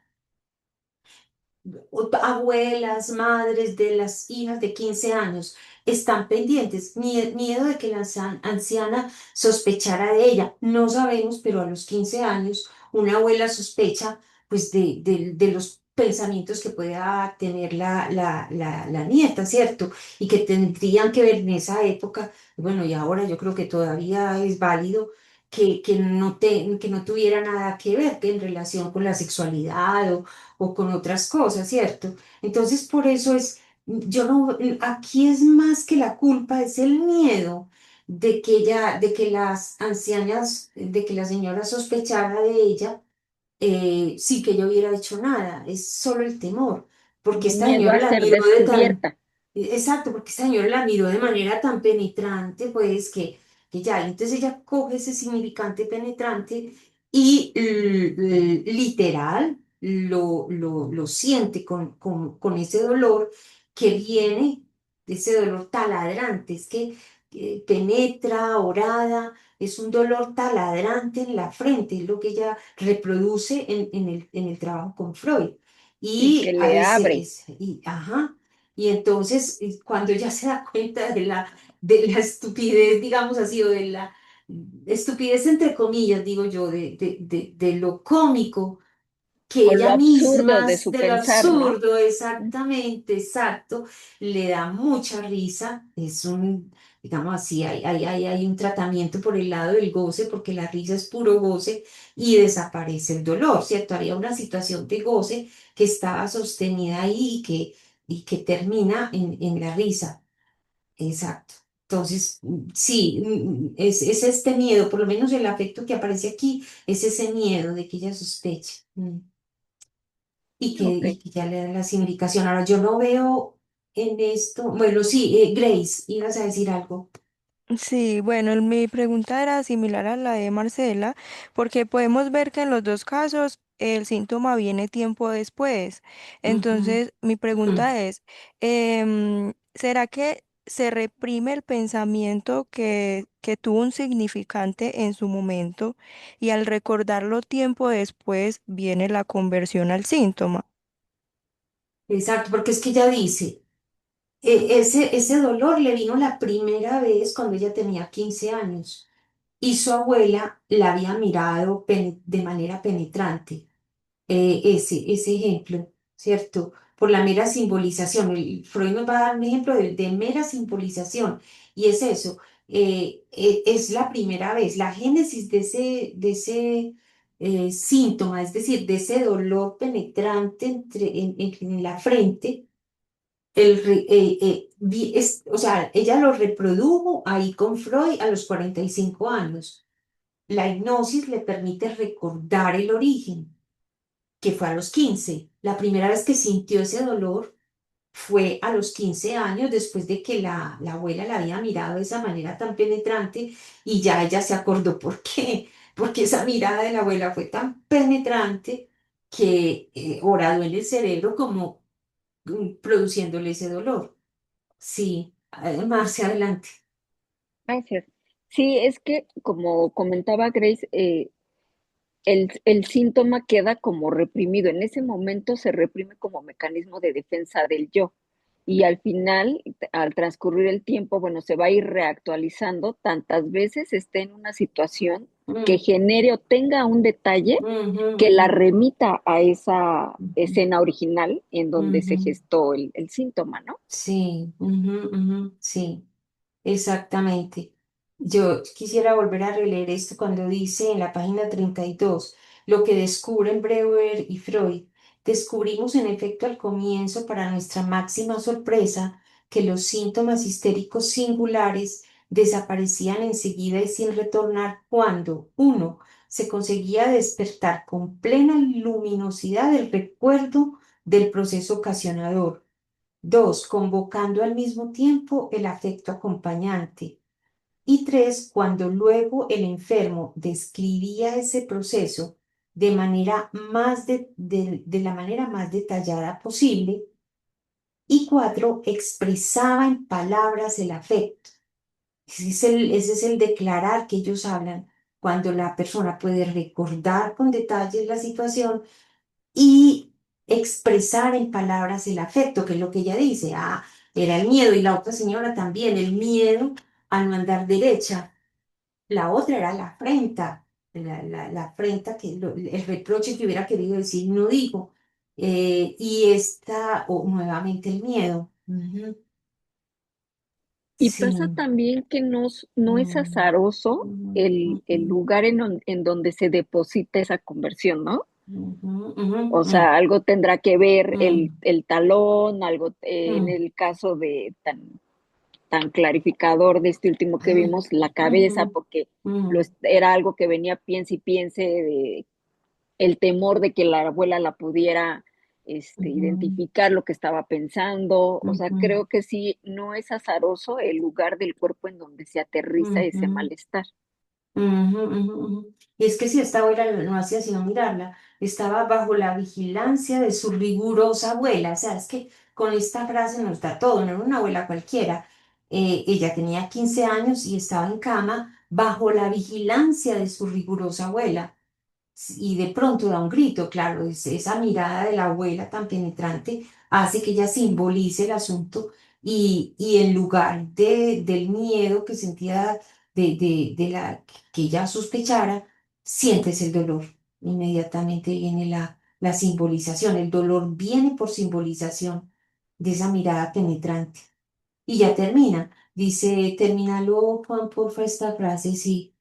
abuelas, madres de las hijas de 15 años están pendientes, miedo de que la anciana sospechara de ella. No sabemos, pero a los 15 años una abuela sospecha pues de los pensamientos que pueda tener la nieta, ¿cierto? Y que tendrían que ver en esa época, bueno, y ahora yo creo que todavía es válido. Que no tuviera nada que ver que en relación con la sexualidad o con otras cosas, ¿cierto? Entonces, por eso es, yo no, aquí es más que la culpa, es el miedo de que las ancianas, de que la señora sospechara de ella, sin que yo hubiera hecho nada, es solo el temor, porque esta Miedo señora a la ser miró de tan, descubierta. exacto, porque esta señora la miró de manera tan penetrante, pues que ya, entonces ella coge ese significante penetrante y literal lo siente con ese dolor que viene, ese dolor taladrante, es que penetra, orada, es un dolor taladrante en la frente, es lo que ella reproduce en el trabajo con Freud. Y que Y le ahí abre. ajá, y entonces cuando ella se da cuenta de la estupidez, digamos así, o de la estupidez entre comillas, digo yo, de lo cómico que O lo ella absurdo misma, de su de lo pensar, ¿no? absurdo, exactamente, exacto, le da mucha risa, es un, digamos así, hay un tratamiento por el lado del goce, porque la risa es puro goce y desaparece el dolor, ¿cierto? Había una situación de goce que estaba sostenida ahí y que termina en la risa. Exacto. Entonces, sí, es este miedo, por lo menos el afecto que aparece aquí, es ese miedo de que ella sospeche, y que, Ok. y que ya le dan la significación. Ahora, yo no veo en esto, bueno, sí, Grace, ibas a decir algo. Sí, bueno, mi pregunta era similar a la de Marcela, porque podemos ver que en los dos casos el síntoma viene tiempo después. Ujú, Entonces, mi ujú. pregunta es, ¿será que se reprime el pensamiento que tuvo un significante en su momento y al recordarlo tiempo después viene la conversión al síntoma? Exacto, porque es que ella dice, ese dolor le vino la primera vez cuando ella tenía 15 años y su abuela la había mirado de manera penetrante. Ese ejemplo, ¿cierto? Por la mera simbolización. Freud nos va a dar un ejemplo de mera simbolización y es eso, es la primera vez, la génesis de ese síntoma, es decir, de ese dolor penetrante en la frente. O sea, ella lo reprodujo ahí con Freud a los 45 años. La hipnosis le permite recordar el origen, que fue a los 15. La primera vez que sintió ese dolor fue a los 15 años, después de que la abuela la había mirado de esa manera tan penetrante y ya ella se acordó por qué. Porque esa mirada de la abuela fue tan penetrante que oradó en el cerebro como produciéndole ese dolor. Sí, Marcia, adelante. Gracias. Sí, es que como comentaba Grace, el síntoma queda como reprimido. En ese momento se reprime como mecanismo de defensa del yo. Y al final, al transcurrir el tiempo, bueno, se va a ir reactualizando tantas veces esté en una situación que Mm, genere o tenga un detalle ujú, que la ujú, remita a esa ujú, escena original en donde se ujú. gestó el síntoma, ¿no? Sí, ujú, ujú, sí. Exactamente. Yo quisiera volver a releer esto cuando dice en la página 32 lo que descubren Breuer y Freud. Descubrimos en efecto al comienzo, para nuestra máxima sorpresa, que los síntomas histéricos singulares desaparecían enseguida y sin retornar cuando, uno, se conseguía despertar con plena luminosidad el recuerdo del proceso ocasionador. Dos, convocando al mismo tiempo el afecto acompañante. Y tres, cuando luego el enfermo describía ese proceso de la manera más detallada posible. Y cuatro, expresaba en palabras el afecto. Ese es el declarar que ellos hablan, cuando la persona puede recordar con detalles la situación y expresar en palabras el afecto, que es lo que ella dice. Ah, era el miedo, y la otra señora también, el miedo a no andar derecha. La otra era la afrenta, la afrenta, el reproche que hubiera querido decir no digo. Y esta, o nuevamente el miedo. Ujú. Y Sí. pasa también que no es Mm, azaroso mm, el mm, lugar en donde se deposita esa conversión, ¿no? mm, ujú, O mm, sea, algo tendrá que ver mm, el talón, algo en mm, el caso de tan clarificador de este último que mm, vimos, la cabeza, mm, porque mm, era algo que venía piense y piense de el temor de que la abuela la pudiera mm, identificar lo que estaba pensando. O sea, mm, creo que sí, no es azaroso el lugar del cuerpo en donde se aterriza mm, ese mm. malestar. Ujú, ujú, ujú. Y es que si esta abuela no hacía sino mirarla, estaba bajo la vigilancia de su rigurosa abuela. O sea, es que con esta frase nos da todo, no era una abuela cualquiera. Ella tenía 15 años y estaba en cama bajo la vigilancia de su rigurosa abuela. Y de pronto da un grito, claro, esa mirada de la abuela tan penetrante hace que ella simbolice el asunto, y en lugar del miedo que sentía que ella sospechara, sientes el dolor. Inmediatamente viene la simbolización. El dolor viene por simbolización de esa mirada penetrante. Y ya termina. Dice, termínalo, Juan, porfa, esta frase, sí.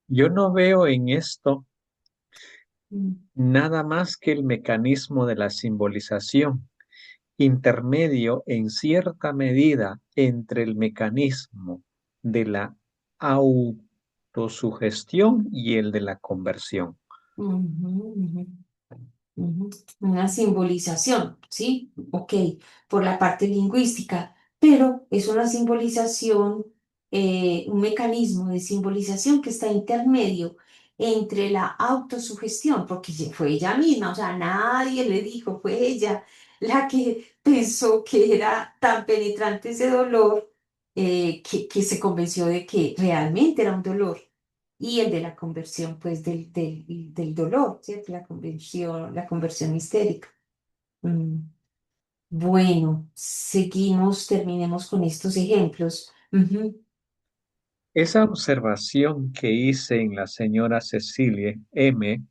Yo no veo en esto Mm, nada más que el mecanismo de la simbolización, intermedio en cierta medida entre el mecanismo de la autosugestión y el de la conversión. ujú, ujú. Ujú. Una simbolización, ¿sí? Ok, por la parte lingüística, pero es una simbolización, un mecanismo de simbolización que está intermedio entre la autosugestión, porque fue ella misma, o sea, nadie le dijo, fue ella la que pensó que era tan penetrante ese dolor, que se convenció de que realmente era un dolor y el de la conversión, pues, del dolor, ¿cierto? La conversión histérica. Mm, Bueno, seguimos, terminemos con estos ejemplos. Ujú, Esa observación que hice en la señora Cecilia M.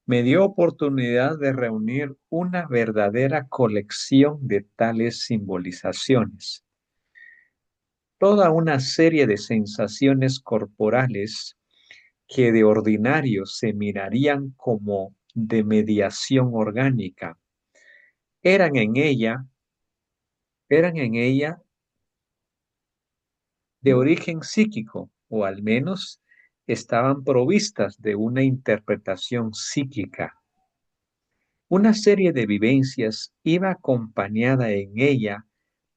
me dio oportunidad de reunir una verdadera colección de tales simbolizaciones, toda una serie de sensaciones corporales que de ordinario se mirarían como de mediación orgánica, eran en ella, eran en ella de origen psíquico, o al menos estaban provistas de una interpretación psíquica. Una serie de vivencias iba acompañada en ella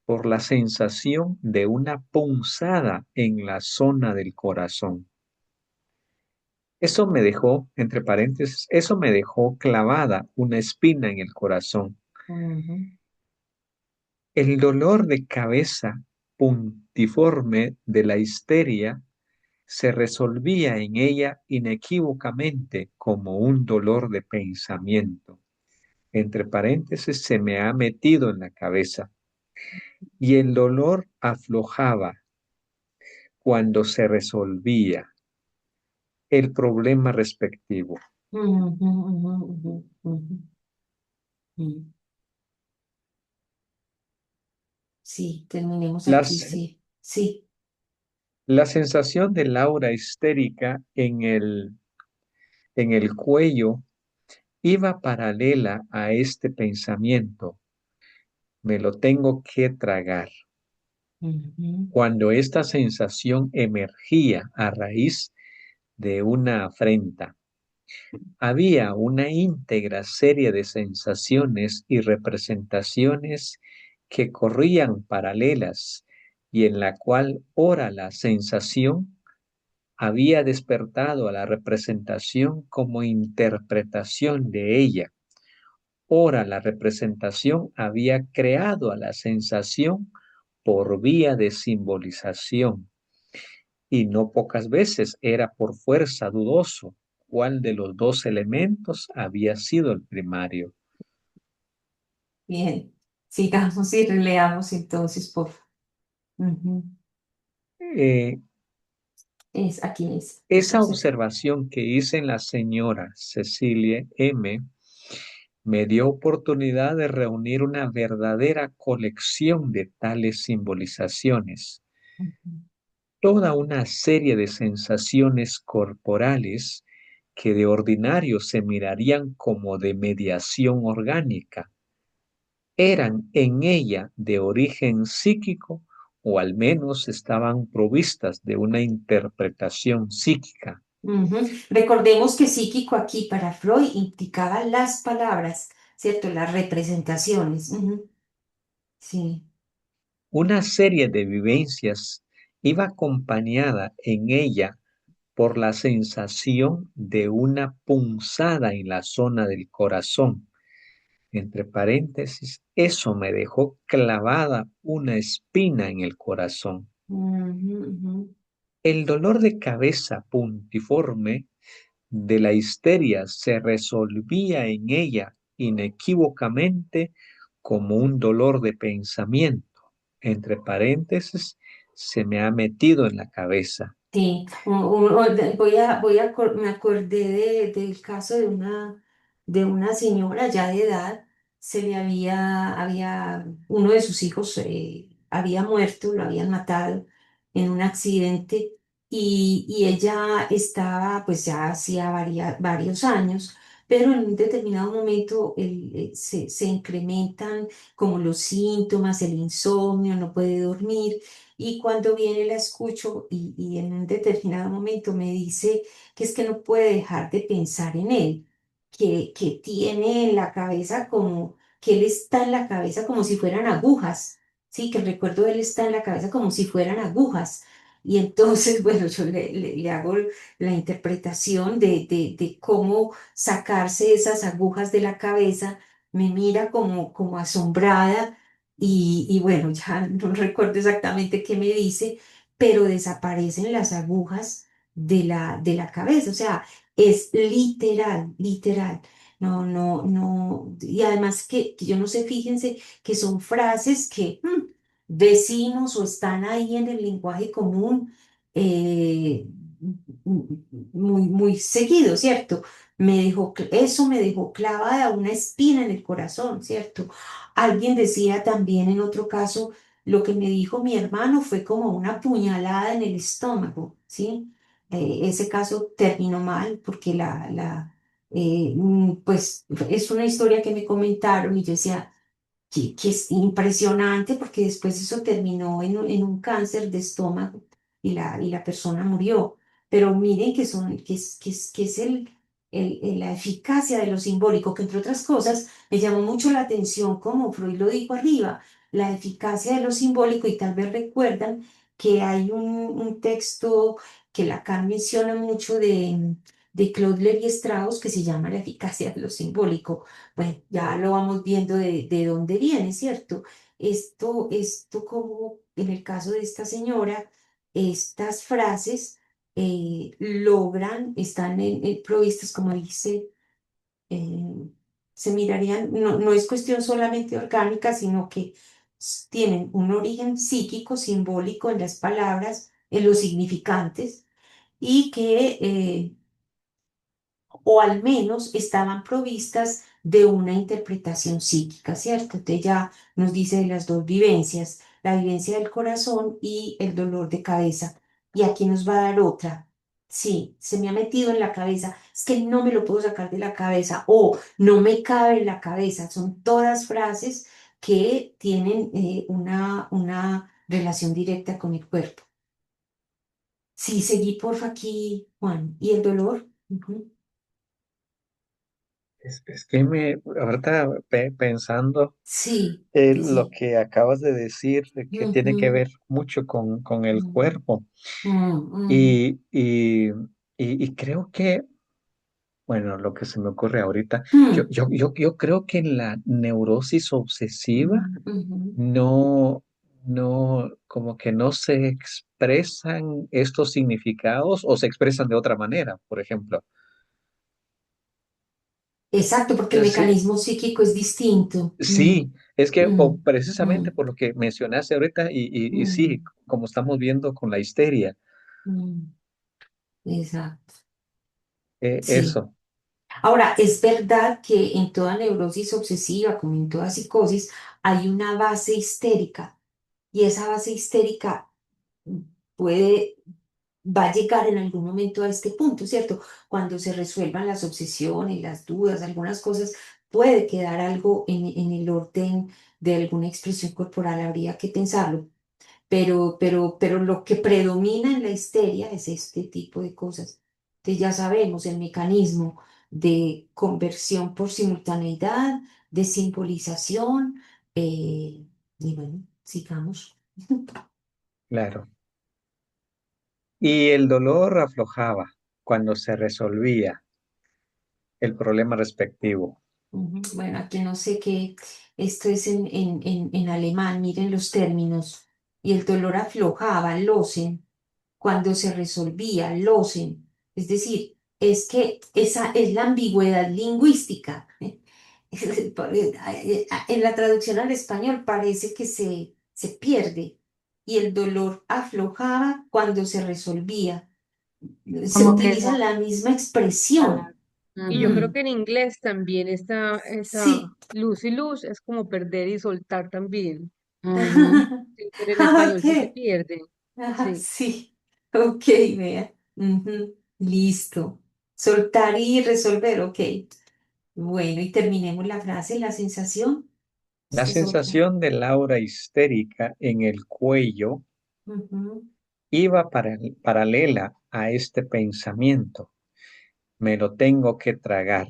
por la sensación de una punzada en la zona del corazón. Eso me dejó, entre paréntesis, eso me dejó clavada una espina en el corazón. ujú, El dolor de cabeza puntiforme de la histeria se resolvía en ella inequívocamente como un dolor de pensamiento. Entre paréntesis, se me ha metido en la cabeza. Y el dolor aflojaba cuando se resolvía el problema respectivo. ujú, ujú, ujú, ujú, ujú. Sí, terminemos aquí, Las, sí, sí. la sensación del aura histérica en el cuello iba paralela a este pensamiento. Me lo tengo que tragar. Ujú, Cuando esta sensación emergía a raíz de una afrenta, había una íntegra serie de sensaciones y representaciones que corrían paralelas y en la cual ora la sensación había despertado a la representación como interpretación de ella. Ora la representación había creado a la sensación por vía de simbolización y no pocas veces era por fuerza dudoso cuál de los dos elementos había sido el primario. Bien, sigamos y releamos entonces, por favor. Ujú. Eh, Aquí es. esa Sí. observación que hice en la señora Cecilia M. me dio oportunidad de reunir una verdadera colección de tales simbolizaciones, Ujú. toda una serie de sensaciones corporales que de ordinario se mirarían como de mediación orgánica, eran en ella de origen psíquico o al menos estaban provistas de una interpretación psíquica. Ujú. Recordemos que psíquico aquí para Freud implicaba las palabras, ¿cierto? Las representaciones. Ujú. Sí. Una serie de vivencias iba acompañada en ella por la sensación de una punzada en la zona del corazón. Entre paréntesis, eso me dejó clavada una espina en el corazón. Ujú, ujú. El dolor de cabeza puntiforme de la histeria se resolvía en ella inequívocamente como un dolor de pensamiento. Entre paréntesis, se me ha metido en la cabeza. Sí, me acordé del caso de una de una señora ya de edad, uno de sus hijos había muerto, lo habían matado en un accidente y ella estaba, pues ya hacía varios años, pero en un determinado momento se incrementan como los síntomas, el insomnio, no puede dormir. Y cuando viene la escucho y en un determinado momento me dice que es que no puede dejar de pensar en él, que tiene en la cabeza como, que él está en la cabeza como si fueran agujas, sí, que el recuerdo de él está en la cabeza como si fueran agujas. Y entonces, bueno, yo le hago la interpretación de cómo sacarse esas agujas de la cabeza, me mira como asombrada y bueno, ya no recuerdo exactamente qué me dice, pero desaparecen las agujas de la cabeza, o sea, es literal, literal. No, no, no. Y además que yo no sé, fíjense que son frases que decimos o están ahí en el lenguaje común eh, muy, muy seguido, ¿cierto? Eso me dejó clavada una espina en el corazón, ¿cierto? Alguien decía también en otro caso, lo que me dijo mi hermano fue como una puñalada en el estómago, ¿sí? Ese caso terminó mal porque pues es una historia que me comentaron y yo decía, que es impresionante porque después eso terminó en un cáncer de estómago y la persona murió. Pero miren que es la eficacia de lo simbólico, que entre otras cosas me llamó mucho la atención, como Freud lo dijo arriba, la eficacia de lo simbólico, y tal vez recuerdan que hay un texto que Lacan menciona mucho de Claude Lévi-Strauss que se llama La eficacia de lo simbólico. Bueno, ya lo vamos viendo de dónde viene, ¿cierto? Esto como en el caso de esta señora, estas frases están provistas, como dice, eh, se mirarían, no, no es cuestión solamente orgánica, sino que tienen un origen psíquico, simbólico en las palabras, en los significantes, y que o al menos estaban provistas de una interpretación psíquica, ¿cierto? Entonces ya nos dice de las dos vivencias, la vivencia del corazón y el dolor de cabeza. Y aquí nos va a dar otra. Sí, se me ha metido en la cabeza, es que no me lo puedo sacar de la cabeza o no me cabe en la cabeza. Son todas frases que tienen una relación directa con el cuerpo. Sí, seguí porfa aquí, Juan. ¿Y el dolor? Ujú. Es que ahorita pensando Sí, lo sí. que acabas de decir, de que tiene que Ujú, ver mucho con el ujú, cuerpo. ujú, Y, y, y creo que, bueno, lo que se me ocurre ahorita, ujú, yo creo que en la neurosis obsesiva ujú, ujú. no, no, como que no se expresan estos significados o se expresan de otra manera, por ejemplo. Exacto, porque el Sí, mecanismo psíquico es distinto. sí, es que Mm, precisamente mm, por lo que mencionaste ahorita y sí, mm, como estamos viendo con la histeria, mm. Exacto, sí. eso, Ahora, es verdad que en toda neurosis obsesiva, como en toda psicosis, hay una base histérica y esa base histérica puede va a llegar en algún momento a este punto, ¿cierto? Cuando se resuelvan las obsesiones, las dudas, algunas cosas, puede quedar algo en el orden de alguna expresión corporal, habría que pensarlo. Pero lo que predomina en la histeria es este tipo de cosas. Entonces ya sabemos el mecanismo de conversión por simultaneidad, de simbolización, y bueno, sigamos. claro. Y el dolor aflojaba cuando se resolvía el problema respectivo. Ujú. Bueno, aquí no sé qué, esto es en alemán, miren los términos. Y el dolor aflojaba, losen, cuando se resolvía, losen. Es decir, es que esa es la ambigüedad lingüística. En la traducción al español parece que se pierde. Y el dolor aflojaba cuando se resolvía. Se Como que utiliza la misma expresión. Y yo creo Mm, que en inglés también esa sí. luz y luz es como perder y soltar también. Ujú. Sí, pero en español sí se Ok. pierde. Ajá, Sí. sí. Ok, vea. Ujú, listo. Soltar y resolver, ok. Bueno, y terminemos la frase, la sensación. La Esta es otra. sensación de Laura histérica en el cuello Ujú. iba paralela a este pensamiento. Me lo tengo que tragar.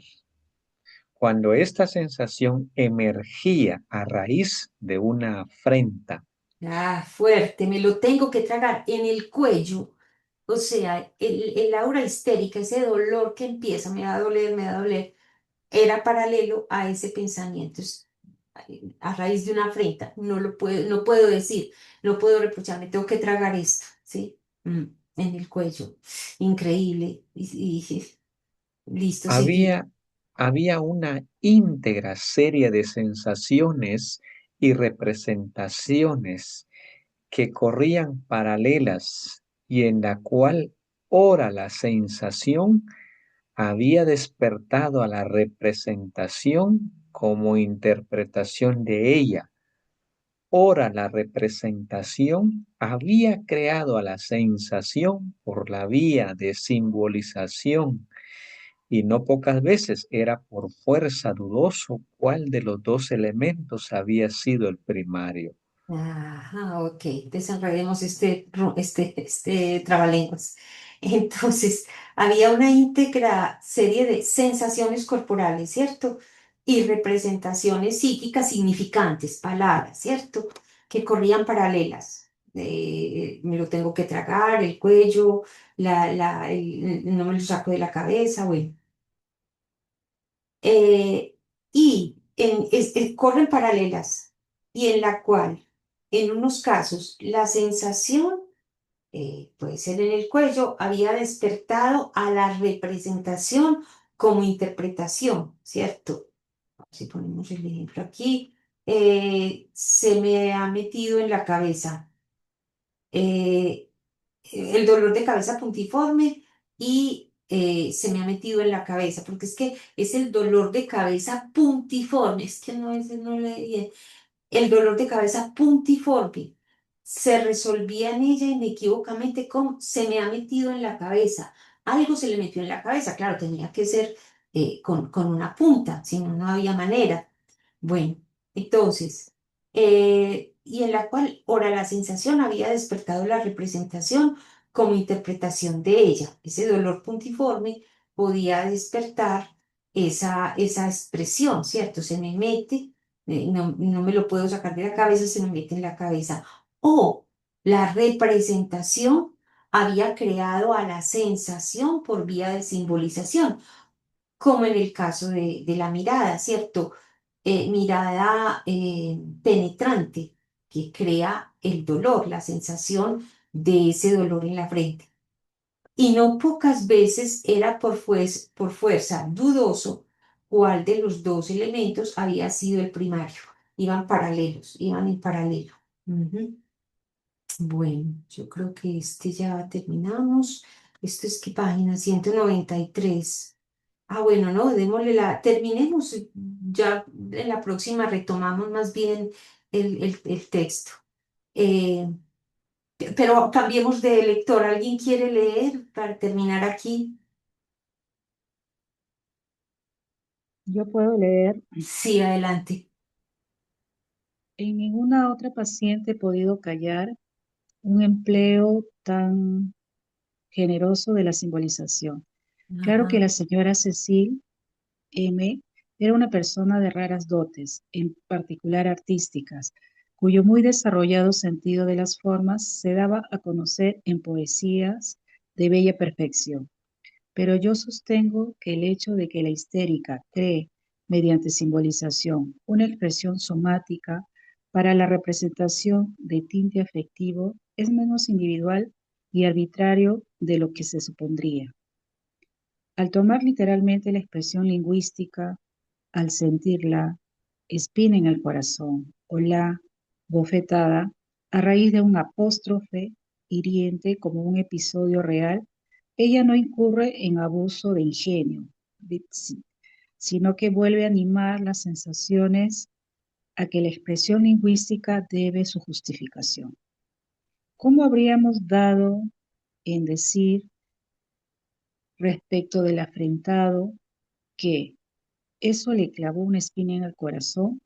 Cuando esta sensación emergía a raíz de una afrenta, Ah, fuerte, me lo tengo que tragar en el cuello. O sea, el aura histérica, ese dolor que empieza, me va a doler, me va a doler, era paralelo a ese pensamiento. A raíz de una afrenta, no puedo decir, no puedo reprochar, me tengo que tragar esto, ¿sí? En el cuello. Increíble. Listo, seguí. había, había una íntegra serie de sensaciones y representaciones que corrían paralelas y en la cual ora la sensación había despertado a la representación como interpretación de ella. Ora la representación había creado a la sensación por la vía de simbolización y no pocas veces era por fuerza dudoso cuál de los dos elementos había sido el primario. Ajá, ok, desenredemos este trabalenguas. Entonces, había una íntegra serie de sensaciones corporales, ¿cierto? Y representaciones psíquicas significantes, palabras, ¿cierto? Que corrían paralelas. Me lo tengo que tragar, el cuello, no me lo saco de la cabeza, bueno. eh, corren paralelas y en la cual, en unos casos, la sensación, puede ser en el cuello, había despertado a la representación como interpretación, ¿cierto? Si ponemos el ejemplo aquí, se me ha metido en la cabeza. eh, el dolor de cabeza puntiforme y se me ha metido en la cabeza, porque es que es el dolor de cabeza puntiforme, es que no leí bien, el dolor de cabeza puntiforme se resolvía en ella inequívocamente con se me ha metido en la cabeza, algo se le metió en la cabeza, claro, tenía que ser con una punta, si no, no había manera. Bueno, entonces, y en la cual ora la sensación había despertado la representación como interpretación de ella. Ese dolor puntiforme podía despertar esa expresión, ¿cierto? Se me mete, no me lo puedo sacar de la cabeza, se me mete en la cabeza. O la representación había creado a la sensación por vía de simbolización como en el caso de la mirada, ¿cierto? Mirada penetrante que crea el dolor, la sensación de ese dolor en la frente. Y no pocas veces era por fuerza dudoso cuál de los dos elementos había sido el primario. Iban paralelos, iban en paralelo. Ujú. Bueno, yo creo que este ya terminamos. Esto es que página 193. Ah, bueno, no, terminemos, ya en la próxima retomamos más bien el texto. Eh, pero cambiemos de lector. ¿Alguien quiere leer para terminar aquí? Yo puedo leer. Sí, adelante. En ninguna otra paciente he podido callar un empleo tan generoso de la simbolización. Claro que Ajá. la señora Cecil M. era una persona de raras dotes, en particular artísticas, cuyo muy desarrollado sentido de las formas se daba a conocer en poesías de bella perfección. Pero yo sostengo que el hecho de que la histérica cree, mediante simbolización, una expresión somática para la representación de tinte afectivo es menos individual y arbitrario de lo que se supondría. Al tomar literalmente la expresión lingüística, al sentirla espina en el corazón o la bofetada a raíz de un apóstrofe hiriente como un episodio real, ella no incurre en abuso de ingenio, Leipzig, sino que vuelve a animar las sensaciones a que la expresión lingüística debe su justificación. ¿Cómo habríamos dado en decir respecto del afrentado que eso le clavó una espina en el corazón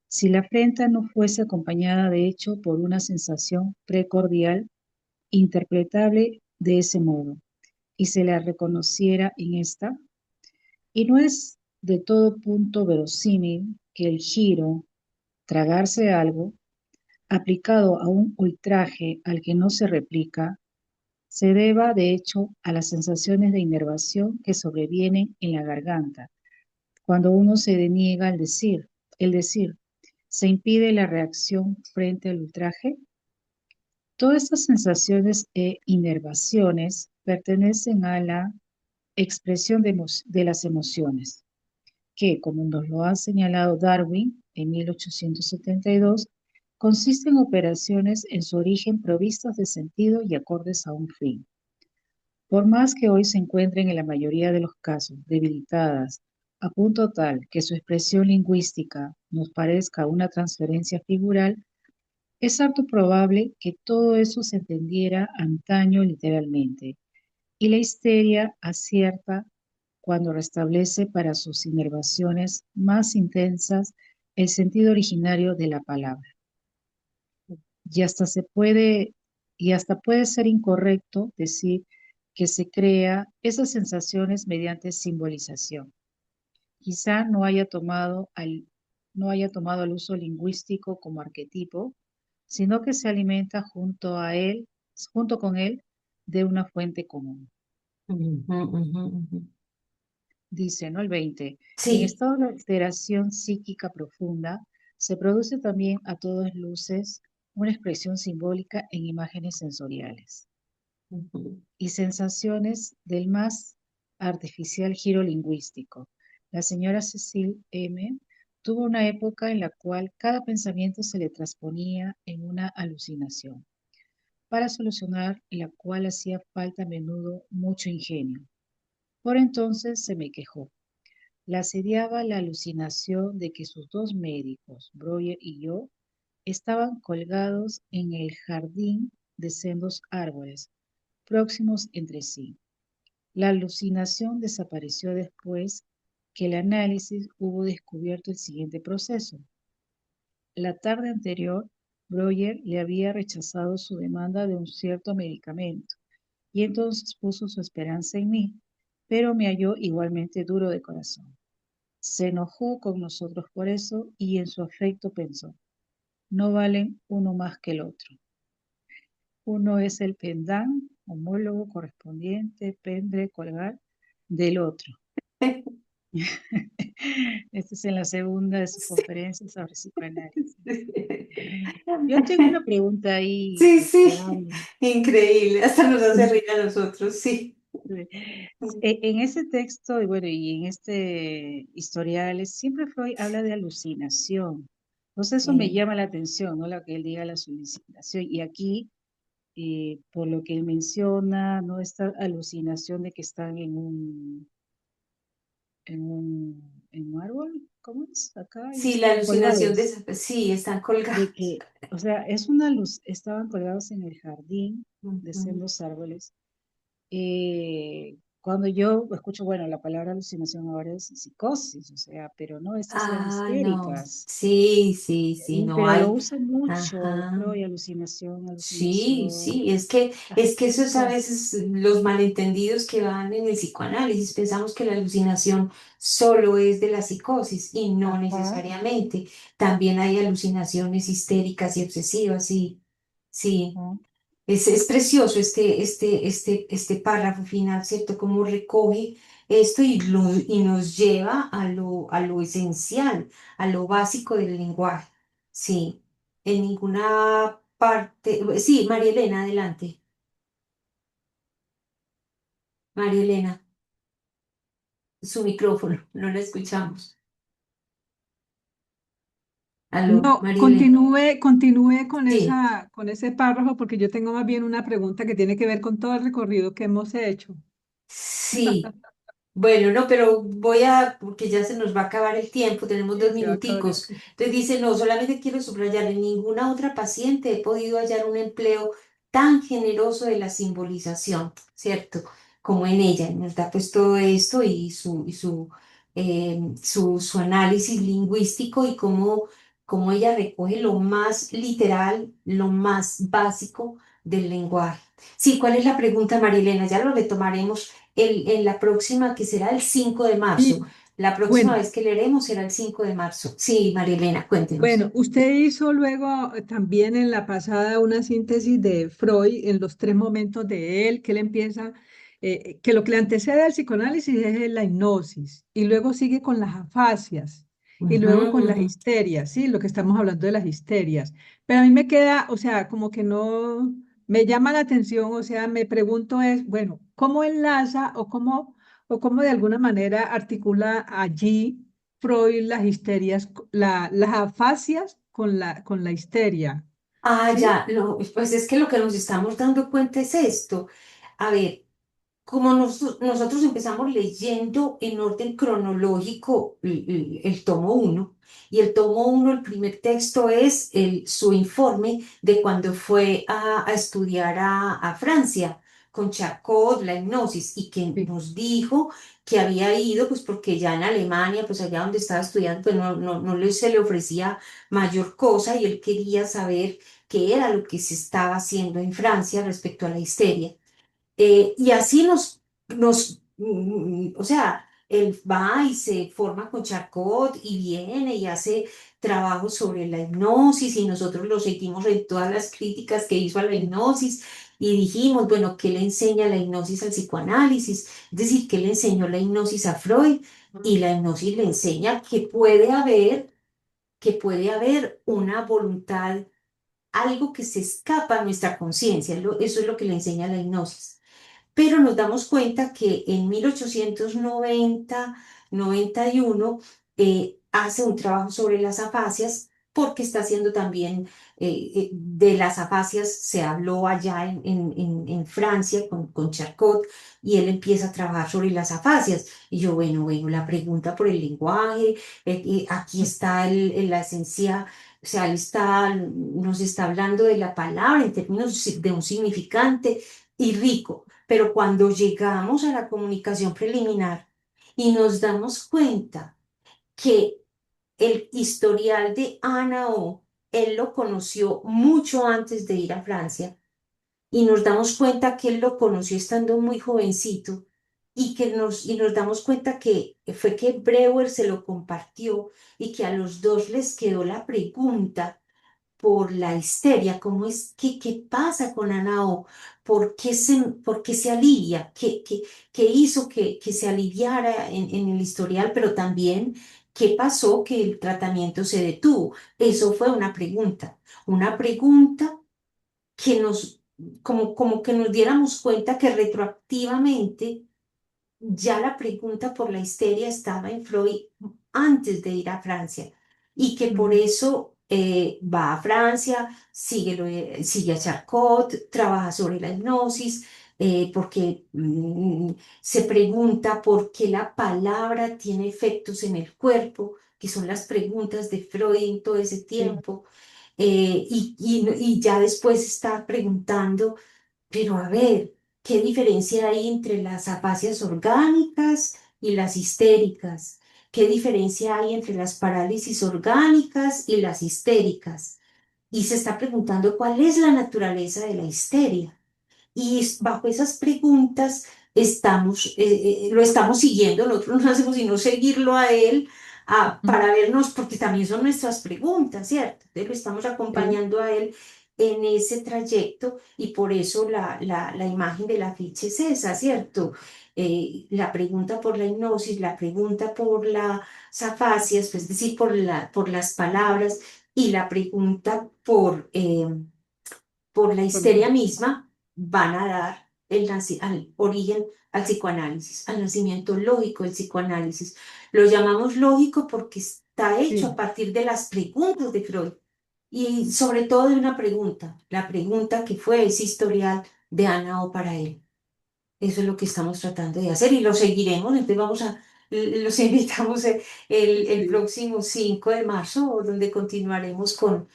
si la afrenta no fuese acompañada de hecho por una sensación precordial interpretable de ese modo y se la reconociera en esta? Y no es de todo punto verosímil que el giro, tragarse algo, aplicado a un ultraje al que no se replica, se deba de hecho a las sensaciones de inervación que sobrevienen en la garganta cuando uno se deniega al decir. El decir, ¿se impide la reacción frente al ultraje? Todas estas sensaciones e inervaciones pertenecen a la expresión de las emociones, que, como nos lo ha señalado Darwin en 1872, consiste en operaciones en su origen provistas de sentido y acordes a un fin. Por más que hoy se encuentren en la mayoría de los casos debilitadas a punto tal que su expresión lingüística nos parezca una transferencia figural, es harto probable que todo eso se entendiera antaño literalmente, y la histeria acierta cuando restablece para sus inervaciones más intensas el sentido originario de la palabra. Y hasta puede ser incorrecto decir que se crea esas sensaciones mediante simbolización. Quizá no haya tomado al uso lingüístico como arquetipo, sino que se alimenta junto con él, de una fuente común. Ujú, ujú, ujú. Dice, ¿no? El 20. En Sí, estado de alteración psíquica profunda, se produce también a todas luces una expresión simbólica en imágenes sensoriales ujú. y sensaciones del más artificial giro lingüístico. La señora Cecil M. tuvo una época en la cual cada pensamiento se le transponía en una alucinación, para solucionar la cual hacía falta a menudo mucho ingenio. Por entonces se me quejó. La asediaba la alucinación de que sus dos médicos, Breuer y yo, estaban colgados en el jardín de sendos árboles, próximos entre sí. La alucinación desapareció después que el análisis hubo descubierto el siguiente proceso. La tarde anterior, Breuer le había rechazado su demanda de un cierto medicamento y entonces puso su esperanza en mí, pero me halló igualmente duro de corazón. Se enojó con nosotros por eso y en su afecto pensó, no valen uno más que el otro. Uno es el pendant, homólogo correspondiente, pendre, colgar, del otro. Esta es en la segunda de sus Sí. conferencias sobre psicoanálisis. Yo tengo una pregunta ahí, Sí, sí, Ana. increíble, hasta nos hace reír a nosotros, sí. En ese texto, y bueno, y en este historial, siempre Freud habla de alucinación. Entonces eso me Sí. llama la atención, ¿no? Lo que él diga la alucinación. Y aquí, por lo que él menciona, ¿no? Esta alucinación de que están en un árbol, ¿cómo es? Acá y Sí, la están alucinación de colgados. sí, están De colgados. que, o sea, es una luz, estaban colgados en el jardín de Ujú. sendos árboles. Cuando yo escucho, bueno, la palabra alucinación ahora es psicosis, o sea, pero no, estas eran Ah, no, histéricas, sí, sí, sí, no pero lo hay. usa mucho, Ajá. Freud, alucinación, Sí, alucinación. sí, es que eso es a Ah, veces los malentendidos que van en el psicoanálisis. Pensamos que la alucinación solo es de la psicosis y no ajá, necesariamente. También hay alucinaciones histéricas y obsesivas, sí, sí. ajá, Es precioso este párrafo final, ¿cierto? Cómo recoge esto y nos lleva a lo esencial, a lo básico del lenguaje. Sí, en ninguna parte. Sí, María Elena, adelante. María Elena, su micrófono, no la escuchamos. Aló, No, María Elena. continúe Sí, con ese párrafo porque yo tengo más bien una pregunta que tiene que ver con todo el recorrido que hemos hecho. sí. Bueno, no, pero porque ya se nos va a acabar el tiempo, tenemos Sí, dos se va a acabar el minuticos. tiempo. Entonces dice, no, solamente quiero subrayar, en ninguna otra paciente he podido hallar un empleo tan generoso de la simbolización, ¿cierto? Como en ella. Y nos da pues todo esto su análisis lingüístico y cómo ella recoge lo más literal, lo más básico del lenguaje. Sí, ¿cuál es la pregunta, Marilena? Ya lo retomaremos en la próxima, que será el 5 de marzo. Y La próxima bueno, vez que leeremos será el 5 de marzo. Sí, Marilena, cuéntenos. bueno, usted hizo luego también en la pasada una síntesis de Freud en los tres momentos de él, que él empieza, que lo que le antecede al psicoanálisis es la hipnosis, y luego sigue con las afasias, y Ujú, luego con las ujú. histerias, ¿sí? Lo que estamos hablando de las histerias. Pero a mí me queda, o sea, como que no, me llama la atención, o sea, me pregunto es, bueno, ¿cómo enlaza o cómo de alguna manera articula allí? Freud las histerias, las afasias con la histeria, Ah, ¿sí? ya, pues es que lo que nos estamos dando cuenta es esto. A ver, como nosotros empezamos leyendo en orden cronológico el tomo uno, y el tomo uno, el primer texto es su informe de cuando fue a estudiar a Francia con Charcot, la hipnosis, y que Sí. nos dijo que había ido, pues porque ya en Alemania, pues allá donde estaba estudiando, pues se le ofrecía mayor cosa y él quería saber qué era lo que se estaba haciendo en Francia respecto a la histeria. Y así o sea, él va y se forma con Charcot y viene y hace trabajos sobre la hipnosis y nosotros lo seguimos en todas las críticas que hizo a la Sí. hipnosis y dijimos, bueno, ¿qué le enseña la hipnosis al psicoanálisis? Es decir, ¿qué le enseñó la hipnosis a Freud? Y la hipnosis le enseña que puede haber una voluntad, algo que se escapa a nuestra conciencia. Eso es lo que le enseña la hipnosis, pero nos damos cuenta que en 1890-91 hace un trabajo sobre las afasias porque está haciendo también, de las afasias se habló allá en Francia con Charcot, y él empieza a trabajar sobre las afasias. Y yo, bueno, la pregunta por el lenguaje, aquí está la esencia. O sea, nos está hablando de la palabra en términos de un significante y rico. Pero cuando llegamos a la comunicación preliminar y nos damos cuenta que el historial de Ana O, él lo conoció mucho antes de ir a Francia, y nos damos cuenta que él lo conoció estando muy jovencito, y nos damos cuenta que fue que Breuer se lo compartió y que a los dos les quedó la pregunta por la histeria. ¿Qué pasa con Anao? ¿Por qué se alivia? ¿Qué hizo que se aliviara en el historial? Pero también, ¿qué pasó que el tratamiento se detuvo? Eso fue una pregunta que como que nos diéramos cuenta que retroactivamente ya la pregunta por la histeria estaba en Freud antes de ir a Francia, y que por Mm, eso va a Francia, sigue a Charcot, trabaja sobre la hipnosis, porque se pregunta por qué la palabra tiene efectos en el cuerpo, que son las preguntas de Freud en todo ese sí. tiempo. Y ya después está preguntando, pero a ver, ¿qué diferencia hay entre las afasias orgánicas y las histéricas? ¿Qué diferencia hay entre las parálisis orgánicas y las histéricas? Y se está preguntando cuál es la naturaleza de la histeria. Y bajo esas preguntas lo estamos siguiendo, nosotros no hacemos sino seguirlo a él, Mm, para vernos, porque también son nuestras preguntas, ¿cierto? Entonces lo estamos sí. acompañando a él en ese trayecto, y por eso la imagen del afiche es esa, ¿cierto? La pregunta por la hipnosis, la pregunta por las afasias, pues, es decir, por las palabras, y la pregunta por la Por la- histeria misma, van a dar al origen al psicoanálisis, al nacimiento lógico del psicoanálisis. Lo llamamos lógico porque está hecho a sí. partir de las preguntas de Freud, y sobre todo de una pregunta, la pregunta que fue ese historial de Ana O para él. Eso es lo que estamos tratando de hacer y lo seguiremos. Entonces los invitamos el Sí. próximo 5 de marzo, donde continuaremos con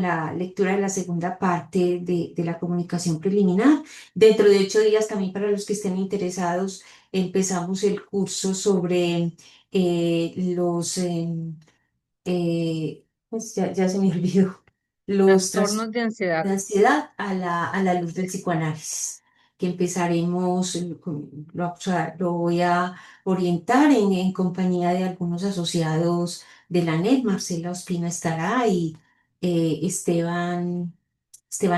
la lectura de la segunda parte de la comunicación preliminar. Dentro de 8 días, también para los que estén interesados, empezamos el curso sobre los pues ya se me olvidó, los Trastornos de ansiedad. de ansiedad a la luz del psicoanálisis, que empezaremos, o sea, lo voy a orientar en compañía de algunos asociados de la NED. Marcela Ospina estará y Esteban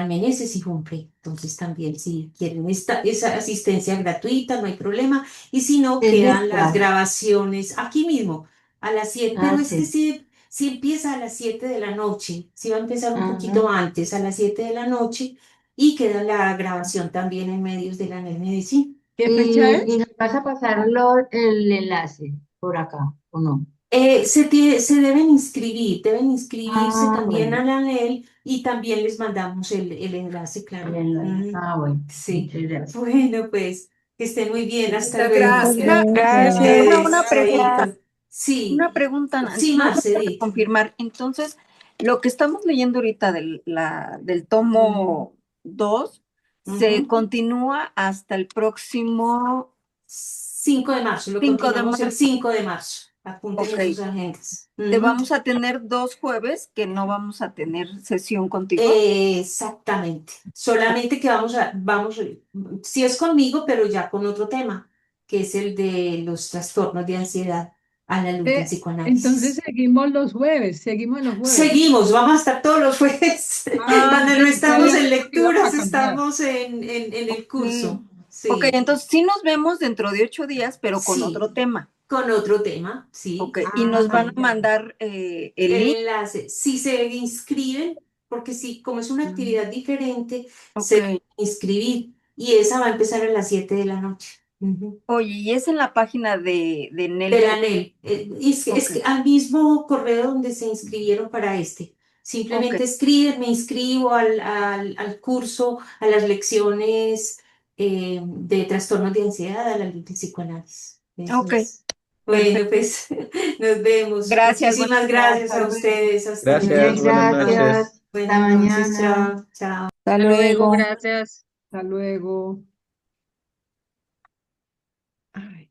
Meneses y Humphrey. Entonces también si quieren esa asistencia gratuita, no hay problema. Y si no, Es quedan las virtual. grabaciones aquí mismo a las 7, pero Ah, este sí. sí empieza a las 7 de la noche, sí va a empezar un poquito Ajá. antes, a las 7 de la noche, y queda la grabación también en medios de la NED Medicina. ¿Qué fecha Y es? nos vas a pasar el enlace por acá, ¿o no? Se deben inscribirse Ah, también bueno, a la NEL y también les mandamos el enlace, el claro. enlace. Ah, bueno, Sí, muchas gracias. bueno, pues que estén muy bien, hasta Muchas luego. gracias. A Gracias. ustedes, Una pregunta, chaito. Sí, una pregunta, sí, nada más para Marcelit. confirmar. Entonces, lo que estamos leyendo ahorita del tomo 2 se Ujú. continúa hasta el próximo 5 de marzo, lo 5 de continuamos el marzo. 5 de marzo. Apunten Ok. en sus agendas. Vamos a tener 2 jueves que no vamos a tener sesión contigo. Exactamente. Solamente que si es conmigo, pero ya con otro tema, que es el de los trastornos de ansiedad a la luz del Entonces psicoanálisis. seguimos los jueves. Seguimos, vamos a estar todos los jueves. Ah, Donde yo no estamos sabía en que íbamos lecturas, a cambiar. estamos en el curso. Ok, Sí, entonces sí nos vemos dentro de 8 días, pero con otro sí, tema. con otro tema, sí. Ok, y nos van a Ujú. mandar el El link. enlace, si se inscriben, porque sí, como es una actividad diferente, se Ok. deben inscribir y esa va a empezar a las 7 de la noche. Ujú. Oye, ¿y es en la página de De Nelly? la NEL. Es que Ok, al mismo correo donde se inscribieron para este. ok, Simplemente escriben, me inscribo al curso, a las lecciones de trastornos de ansiedad, a la luz del psicoanálisis. Eso ok, es. Bueno, perfecto. pues nos vemos. Gracias, buenas Muchísimas noches. gracias Hasta a luego. ustedes. Hasta Gracias, luego. Bien, buenas Chao. noches. gracias. Hasta Buenas noches. mañana. Chao. Chao. Hasta Hasta luego, luego. gracias. Hasta luego. Ay.